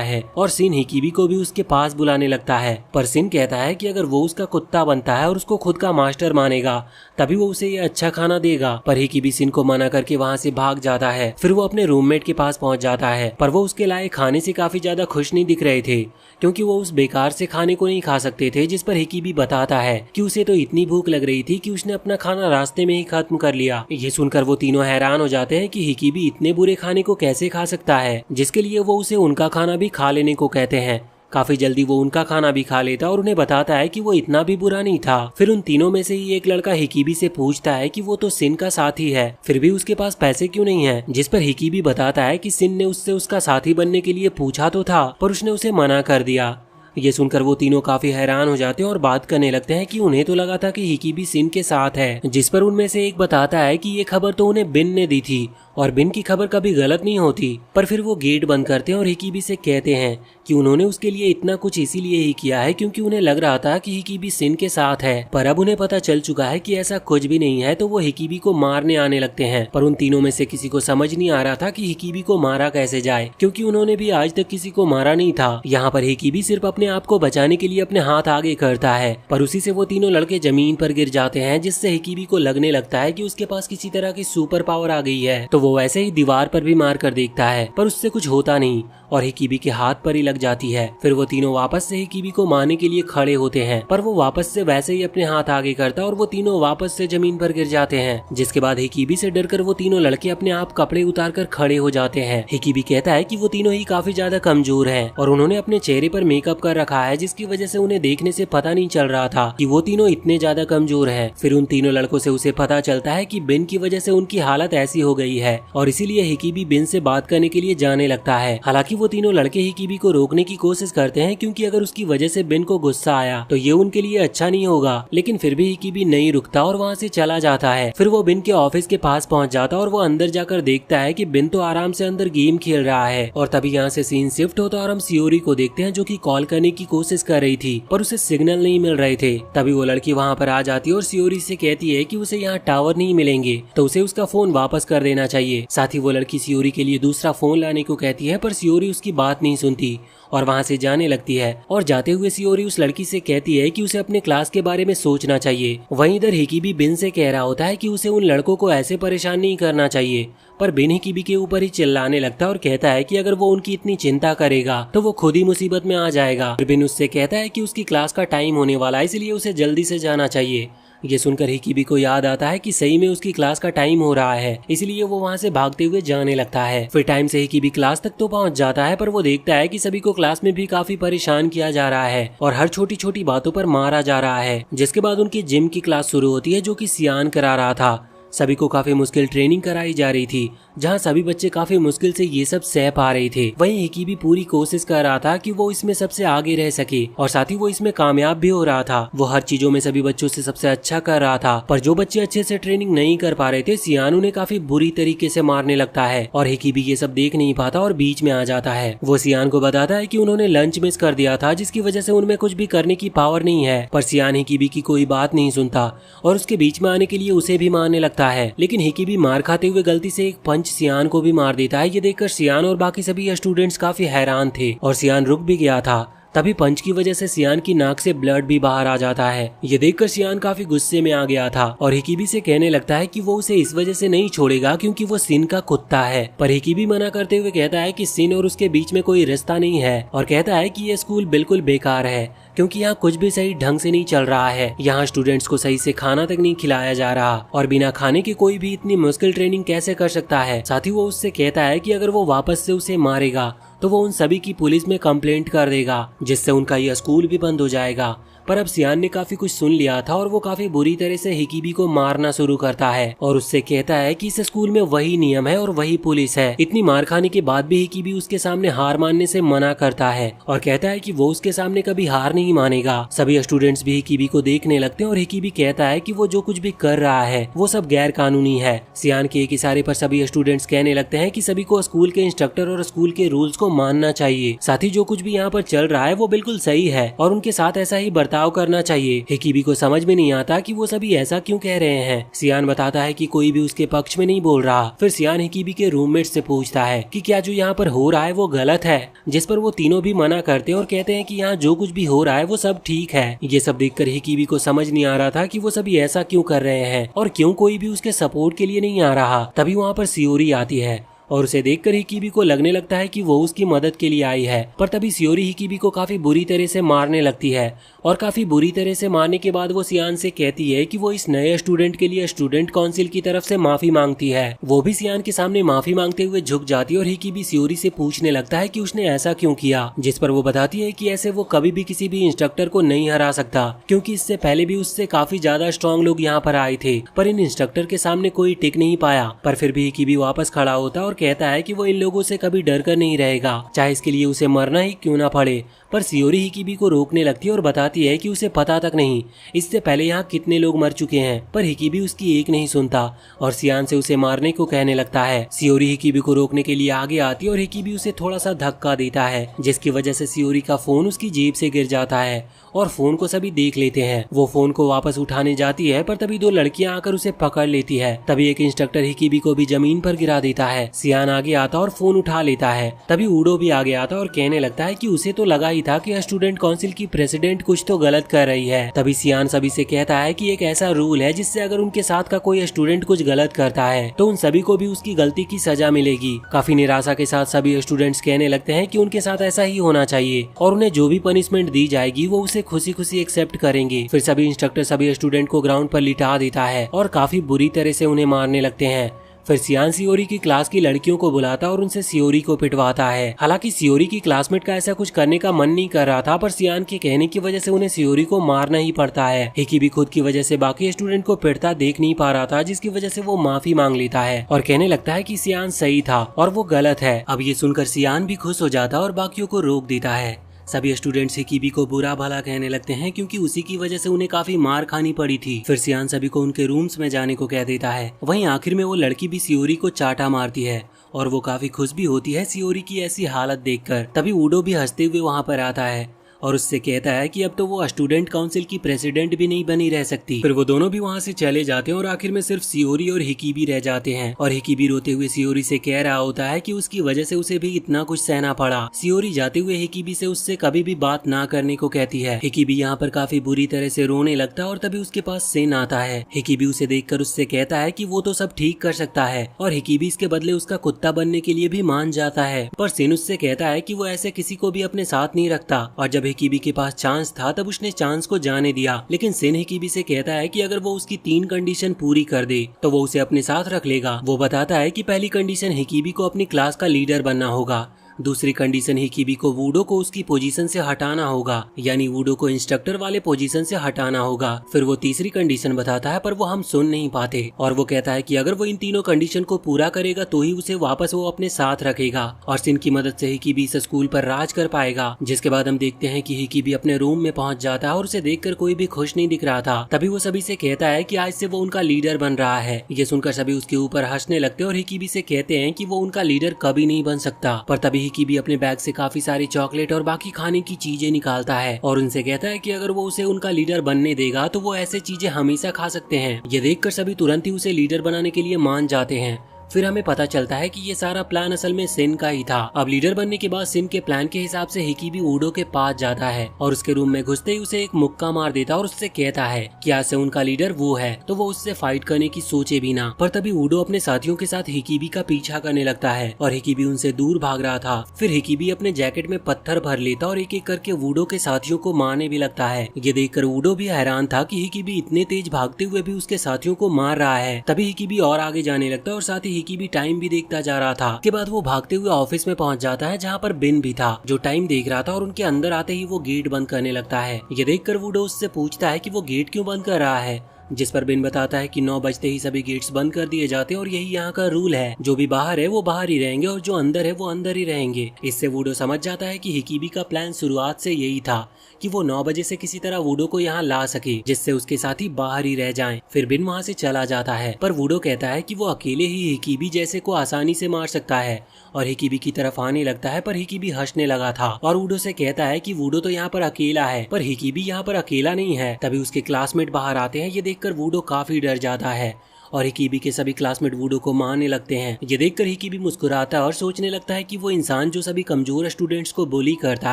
है और सिन हिकिबी को भी उसके पास बुलाने लगता है। पर सिन कहता है कि अगर वो उसका कुत्ता बनता है और उसको खुद का मास्टर मानेगा तभी वो उसे ये अच्छा खाना देगा। पर हिकिबी सिन को मना करके वहाँ से भाग जाता है। फिर वो अपने रूममेट के पास पहुँच जाता है, पर वो उसके लाए खाने से काफी ज्यादा खुश नहीं दिख रहे थे क्योंकि वो उस बेकार से खाने को नहीं खा सकते थे। जिस पर हिकिबी बताता है कि उसे तो इतनी भूख लग रही थी कि उसने अपना खाना रास्ते में ही खत्म कर लिया। ये सुनकर वो तीनों हैरान हो जाते हैं कि हिकिबी इतने बुरे खाने को कैसे खा सकता है, जिसके लिए वो उसे उनका खाना भी खा लेने को कहते हैं। काफी जल्दी वो उनका खाना भी खा लेता और उन्हें बताता है कि वो इतना भी बुरा नहीं था। फिर उन तीनों में से ही एक लड़का हिकिबी से पूछता है कि वो तो सिन का साथी है, फिर भी उसके पास पैसे क्यों नहीं है। जिस पर हिकिबी बताता है कि सिन ने उससे उसका साथी बनने के लिए पूछा तो था पर उसने उसे मना कर दिया। ये सुनकर वो तीनों काफी हैरान हो जाते हैं और बात करने लगते हैं कि उन्हें तो लगा था कि हिकिबी सिन के साथ है। जिस पर उनमें से एक बताता है कि ये खबर तो उन्हें बिन ने दी थी और बिन की खबर कभी गलत नहीं होती। पर फिर वो गेट बंद करते हैं और हिकिबी से कहते हैं कि उन्होंने उसके लिए इतना कुछ इसीलिए ही किया है क्योंकि उन्हें लग रहा था कि हिकिबी सिन के साथ है। पर अब उन्हें पता चल चुका है कि ऐसा कुछ भी नहीं है, तो वो हिकिबी को मारने आने लगते हैं। पर उन तीनों में से किसी को समझ नहीं आ रहा था कि हिकिबी को मारा कैसे जाए, क्योंकि उन्होंने भी आज तक किसी को मारा नहीं था। यहाँ पर हिकिबी सिर्फ अपने आप को बचाने के लिए अपने हाथ आगे करता है, पर उसी से वो तीनों लड़के जमीन पर गिर जाते हैं, जिससे हिकिबी को लगने लगता है कि उसके पास किसी तरह की सुपर पावर आ गई है। तो वो वैसे ही दीवार पर भी मार कर देखता है पर उससे कुछ होता नहीं और हिकिबी के हाथ पर ही लग जाती है। फिर वो तीनों वापस से हिकिबी को मारने के लिए खड़े होते हैं, पर वो वापस से वैसे ही अपने हाथ आगे करता और वो तीनों वापस से जमीन पर गिर जाते हैं। जिसके बाद हिकिबी से डरकर वो तीनों लड़के अपने आप कपड़े उतार कर खड़े हो जाते हैं। हिकिबी कहता है कि वो तीनों ही काफी ज्यादा कमजोर हैं और उन्होंने अपने चेहरे पर मेकअप कर रखा है, जिसकी वजह से उन्हें देखने से पता नहीं चल रहा था कि वो तीनों इतने ज्यादा कमजोर हैं। फिर उन तीनों लड़कों से उसे पता चलता है कि बिन की वजह से उनकी हालत ऐसी हो गई है और इसीलिए हिकिबी बिन से बात करने के लिए जाने लगता है। हालांकि वो तीनों लड़के हिकिबी को रोकने की कोशिश करते हैं, क्योंकि अगर उसकी वजह से बिन को गुस्सा आया तो ये उनके लिए अच्छा नहीं होगा, लेकिन फिर भी हिकिबी नहीं रुकता और वहाँ से चला जाता है। फिर वो बिन के ऑफिस के पास पहुँच जाता और वो अंदर जाकर देखता है कि बिन तो आराम से अंदर गेम खेल रहा है। और तभी यहाँ से सीन शिफ्ट होता और हम सियोरी को देखते हैं जो कि कॉल करने की कोशिश कर रही थी पर उसे सिग्नल नहीं मिल रहे थे। तभी वो लड़की वहाँ पर आ जाती है और सियोरी से कहती है कि उसे यहाँ टावर नहीं मिलेंगे तो उसे उसका फोन वापस कर देना चाहिए। साथ ही वो लड़की सियोरी के लिए दूसरा फोन लाने को कहती है, पर सियोरी उसकी बात नहीं सुनती और वहाँ से जाने लगती है। और जाते हुए सियोरी उस लड़की से कहती है कि उसे अपने क्लास के बारे में सोचना चाहिए। वहीं इधर हिकिबी बिन से कह रहा होता है कि उसे उन लड़कों को ऐसे परेशान नहीं करना चाहिए, पर बिन हिकिबी के ऊपर ही चिल्लाने लगता है और कहता है कि अगर वो उनकी इतनी चिंता करेगा तो वो खुद ही मुसीबत में आ जाएगा। बिन उससे कहता है कि उसकी क्लास का टाइम होने वाला है, इसलिए उसे जल्दी से जाना चाहिए। ये सुनकर हिकिबी को याद आता है कि सही में उसकी क्लास का टाइम हो रहा है, इसलिए वो वहाँ से भागते हुए जाने लगता है। फिर टाइम से हिकिबी क्लास तक तो पहुँच जाता है, पर वो देखता है कि सभी को क्लास में भी काफी परेशान किया जा रहा है और हर छोटी छोटी बातों पर मारा जा रहा है। जिसके बाद उनकी जिम की क्लास शुरू होती है जो कि सियान करा रहा था। सभी को काफी मुश्किल ट्रेनिंग कराई जा रही थी, जहाँ सभी बच्चे काफी मुश्किल से ये सब सह पा रहे थे। वहीं हिकिबी पूरी कोशिश कर रहा था कि वो इसमें सबसे आगे रह सके और साथ ही वो इसमें कामयाब भी हो रहा था। वो हर चीजों में सभी बच्चों से सबसे अच्छा कर रहा था, पर जो बच्चे अच्छे से ट्रेनिंग नहीं कर पा रहे थे सियान उन्हें काफी बुरी तरीके से मारने लगता है और हिकिबी ये सब देख नहीं पाता और बीच में आ जाता है। वो सियान को बताता है कि उन्होंने लंच मिस कर दिया था, जिसकी वजह से उनमें कुछ भी करने की पावर नहीं है। पर सियान हिकिबी की कोई बात नहीं सुनता और उसके बीच में आने के लिए उसे भी मारने लगता है। लेकिन हिकिबी मार खाते हुए गलती से एक पंच सियान को भी मार देता है। ये देखकर सियान और बाकी सभी स्टूडेंट्स काफी हैरान थे और सियान रुक भी गया था। तभी पंच की वजह से सियान की नाक से ब्लड भी बाहर आ जाता है। ये देखकर सियान काफी गुस्से में आ गया था और हिकिबी से कहने लगता है कि वो उसे इस वजह से नहीं छोड़ेगा क्योंकि वो सिन का कुत्ता है। पर हिकिबी मना करते हुए कहता है कि सिन और उसके बीच में कोई रिश्ता नहीं है और कहता है कि ये स्कूल बिल्कुल बेकार है क्योंकि यहाँ कुछ भी सही ढंग से नहीं चल रहा है। यहाँ स्टूडेंट्स को सही से खाना तक नहीं खिलाया जा रहा और बिना खाने के कोई भी इतनी मुश्किल ट्रेनिंग कैसे कर सकता है। साथ ही वो उससे कहता है कि अगर वो वापस से उसे मारेगा तो वो उन सभी की पुलिस में कंप्लेंट कर देगा जिससे उनका यह स्कूल भी बंद हो जाएगा। पर अब सियान ने काफी कुछ सुन लिया था और वो काफी बुरी तरह से हिकिबी को मारना शुरू करता है और उससे कहता है कि इस स्कूल में वही नियम है और वही पुलिस है। इतनी मार खाने के बाद भी हिकिबी उसके सामने हार मानने से मना करता है और कहता है कि वो उसके सामने कभी हार नहीं मानेगा। सभी स्टूडेंट्स भी हिकिबी को देखने लगते हैं और हिकिबी कहता है कि वो जो कुछ भी कर रहा है वो सब गैर कानूनी है। सियान के एक इशारे पर सभी स्टूडेंट्स कहने लगते हैं कि सभी को स्कूल के इंस्ट्रक्टर और स्कूल के रूल्स को मानना चाहिए। साथ ही जो कुछ भी यहाँ पर चल रहा है वो बिल्कुल सही है और उनके साथ ऐसा ही बर्ताव करना चाहिए। हिकिबी को समझ में नहीं आता कि वो सभी ऐसा क्यों कह रहे हैं। सियान बताता है कि कोई भी उसके पक्ष में नहीं बोल रहा। फिर सियान हिकिबी के रूममेट से पूछता है कि क्या जो यहाँ पर हो रहा है वो गलत है, जिस पर वो तीनों भी मना करते हैं और कहते हैं कि यहाँ जो कुछ भी हो रहा है वो सब ठीक है। ये सब देखकर हिकिबी को समझ नहीं आ रहा था कि वो सभी ऐसा क्यों कर रहे हैं और क्यों कोई भी उसके सपोर्ट के लिए नहीं आ रहा। तभी वहाँ पर सियोरी आती है और उसे देखकर हिकिबी को लगने लगता है कि वो उसकी मदद के लिए आई है। पर तभी सियोरी हिकिबी को काफी बुरी तरह से मारने लगती है और काफी बुरी तरह से मारने के बाद वो सियान से कहती है कि वो इस नए स्टूडेंट के लिए स्टूडेंट काउंसिल की तरफ से माफी मांगती है। वो भी सियान के सामने माफी मांगते हुए झुक जाती है और हिकिबी सियोरी से पूछने लगता है कि उसने ऐसा क्यों किया, जिस पर वो बताती है कि ऐसे वो कभी भी किसी भी इंस्ट्रक्टर को नहीं हरा सकता क्योंकि इससे पहले भी उससे काफी ज्यादा स्ट्रॉन्ग लोग यहाँ पर आए थे पर इन इंस्ट्रक्टर के सामने कोई टिक नहीं पाया। पर फिर भी हिकिबी वापस खड़ा होता और कहता है कि वो इन लोगों से कभी डर कर नहीं रहेगा, चाहे इसके लिए उसे मरना ही क्यों ना पड़े। पर सियोरी हिकिबी को रोकने लगती है और बताती है कि उसे पता तक नहीं इससे पहले यहाँ कितने लोग मर चुके हैं। पर हिकिबी उसकी एक नहीं सुनता और सियान से उसे मारने को कहने लगता है। सियोरी हिकिबी को रोकने के लिए आगे आती है और हिकिबी उसे थोड़ा सा धक्का देता है जिसकी वजह से सियोरी का फोन उसकी जेब से गिर जाता है और फोन को सभी देख लेते हैं। वो फोन को वापस उठाने जाती है पर तभी दो लड़कियां आकर उसे पकड़ लेती है। तभी एक इंस्ट्रक्टर हिकिबी को भी जमीन पर गिरा देता है। सियान आगे आता और फोन उठा लेता है। तभी ऊडो भी आगे आता और कहने लगता है कि उसे तो लगा ही था कि स्टूडेंट काउंसिल की प्रेसिडेंट कुछ तो गलत कर रही है। तभी सियान सभी से कहता है कि एक ऐसा रूल है जिससे अगर उनके साथ का कोई स्टूडेंट कुछ गलत करता है तो उन सभी को भी उसकी गलती की सजा मिलेगी। काफी निराशा के साथ सभी स्टूडेंट्स कहने लगते हैं कि उनके साथ ऐसा ही होना चाहिए और उन्हें जो भी पनिशमेंट दी जाएगी वो उसे खुशी खुशी एक्सेप्ट करेंगे। फिर सभी इंस्ट्रक्टर सभी स्टूडेंट को ग्राउंड पर लिटा देता है और काफी बुरी तरह से उन्हें मारने लगते हैं। फिर सियान सियोरी की क्लास की लड़कियों को बुलाता और उनसे सियोरी को पिटवाता है। हालांकि सियोरी की क्लासमेट का ऐसा कुछ करने का मन नहीं कर रहा था पर सियान के कहने की वजह से उन्हें सियोरी को मारना ही पड़ता है। हिकिबी खुद की वजह से बाकी स्टूडेंट को पिटता देख नहीं पा रहा था जिसकी वजह से वो माफी मांग लेता है और कहने लगता है कि सियान सही था और वो गलत है। अब ये सुनकर सियान भी खुश हो जाता और बाकियों को रोक देता है। सभी स्टूडेंट्स हिकिबी को बुरा भला कहने लगते हैं क्योंकि उसी की वजह से उन्हें काफी मार खानी पड़ी थी। फिर सियान सभी को उनके रूम्स में जाने को कह देता है। वहीं आखिर में वो लड़की भी सियोरी को चाटा मारती है और वो काफी खुश भी होती है सियोरी की ऐसी हालत देखकर। तभी ऊडो भी हंसते हुए वहाँ पर आता है और उससे कहता है कि अब तो वो स्टूडेंट काउंसिल की प्रेसिडेंट भी नहीं बनी रह सकती। फिर वो दोनों भी वहाँ से चले जाते हैं और आखिर में सिर्फ सियोरी और हिकिबी रह जाते हैं और हिकिबी रोते हुए सियोरी से कह रहा होता है कि उसकी वजह से उसे भी इतना कुछ सहना पड़ा। सियोरी जाते हुए हिकिबी से उससे कभी भी बात ना करने को कहती है। हिकिबी यहाँ पर काफी बुरी तरह से रोने लगता है और तभी उसके पास सेन आता है। हिकिबी उसे देखकर उससे कहता है कि वो तो सब ठीक कर सकता है और हिकिबी इसके बदले उसका कुत्ता बनने के लिए भी मान जाता है। पर सेन उससे कहता है कि वो ऐसे किसी को भी अपने साथ नहीं रखता और जब हिकिबी के पास चांस था तब उसने चांस को जाने दिया। लेकिन सेन हिकिबी से कहता है कि अगर वो उसकी 3 कंडीशन पूरी कर दे तो वो उसे अपने साथ रख लेगा। वो बताता है कि पहली कंडीशन हिकिबी को अपनी क्लास का लीडर बनना होगा, दूसरी कंडीशन हिकिबी को वुडो को उसकी पोजीशन से हटाना होगा, यानी वुडो को इंस्ट्रक्टर वाले पोजीशन से हटाना होगा। फिर वो तीसरी कंडीशन बताता है पर वो हम सुन नहीं पाते और वो कहता है कि अगर वो इन तीनों कंडीशन को पूरा करेगा तो ही उसे वापस वो अपने साथ रखेगा और सिन की मदद से हिकिबी इस स्कूल पर राज कर पाएगा। जिसके बाद हम देखते हैं कि हिकिबी अपने रूम में पहुंच जाता है और उसे देखकर कोई भी खुश नहीं दिख रहा था। तभी वो सभी से कहता है कि आज से वो उनका लीडर बन रहा है। ये सुनकर सभी उसके ऊपर हंसने लगते और हिकिबी से कहते हैं कि वो उनका लीडर कभी नहीं बन सकता। पर तभी हिकिबी अपने बैग से काफी सारी चॉकलेट और बाकी खाने की चीजें निकालता है और उनसे कहता है कि अगर वो उसे उनका लीडर बनने देगा तो वो ऐसे चीजें हमेशा खा सकते हैं। ये देखकर सभी तुरंत ही उसे लीडर बनाने के लिए मान जाते हैं। फिर हमें पता चलता है कि ये सारा प्लान असल में सिन का ही था। अब लीडर बनने के बाद सिन के प्लान के हिसाब से हिकीबी वुडो के पास जाता है और उसके रूम में घुसते ही उसे एक मुक्का मार देता और उससे कहता है कि आज से उनका लीडर वो है, तो वो उससे फाइट करने की सोचे भी ना। पर तभी वुडो अपने साथियों के साथ हिकीबी का पीछा करने लगता है और हिकीबी उनसे दूर भाग रहा था। फिर हिकीबी अपने जैकेट में पत्थर भर लेता और एक एक करके वुडो के साथियों को मारने भी लगता है। ये देखकर वुडो भी हैरान था कि हिकीबी इतने तेज भागते हुए भी उसके साथियों को मार रहा है। तभी हिकीबी और आगे जाने लगता है और साथ ही हिकीबी टाइम भी देखता जा रहा था। के बाद वो भागते हुए ऑफिस में पहुंच जाता है जहाँ पर बिन भी था जो टाइम देख रहा था और उनके अंदर आते ही वो गेट बंद करने लगता है। ये देखकर वुडो उससे पूछता है कि वो गेट क्यों बंद कर रहा है, जिस पर बिन बताता है कि 9 बजते ही सभी गेट्स बंद कर दिए जाते हैं और यही यहाँ का रूल है। जो भी बाहर है वो बाहर ही रहेंगे और जो अंदर है वो अंदर ही रहेंगे। इससे वुडो समझ जाता है कि हिकीबी का प्लान शुरुआत से यही था कि वो 9 बजे से किसी तरह वुडो को यहाँ ला सके जिससे उसके साथी बाहर ही रह जाएं। फिर बिन वहाँ से चला जाता है पर वुडो कहता है कि वो अकेले ही हिकीबी जैसे को आसानी से मार सकता है और हिकीबी की तरफ आने लगता है। पर हिकीबी हंसने लगा था और वुडो से कहता है कि वुडो तो यहाँ पर अकेला है पर हिकीबी यहाँ पर अकेला नहीं है। तभी उसके क्लासमेट बाहर आते हैं। ये देखकर वुडो काफी डर जाता है और हिकीबी के सभी क्लासमेट वुडो को मारने लगते हैं। ये देखकर हिकीबी मुस्कुराता है और सोचने लगता है कि वो इंसान जो सभी कमजोर स्टूडेंट्स को बुली करता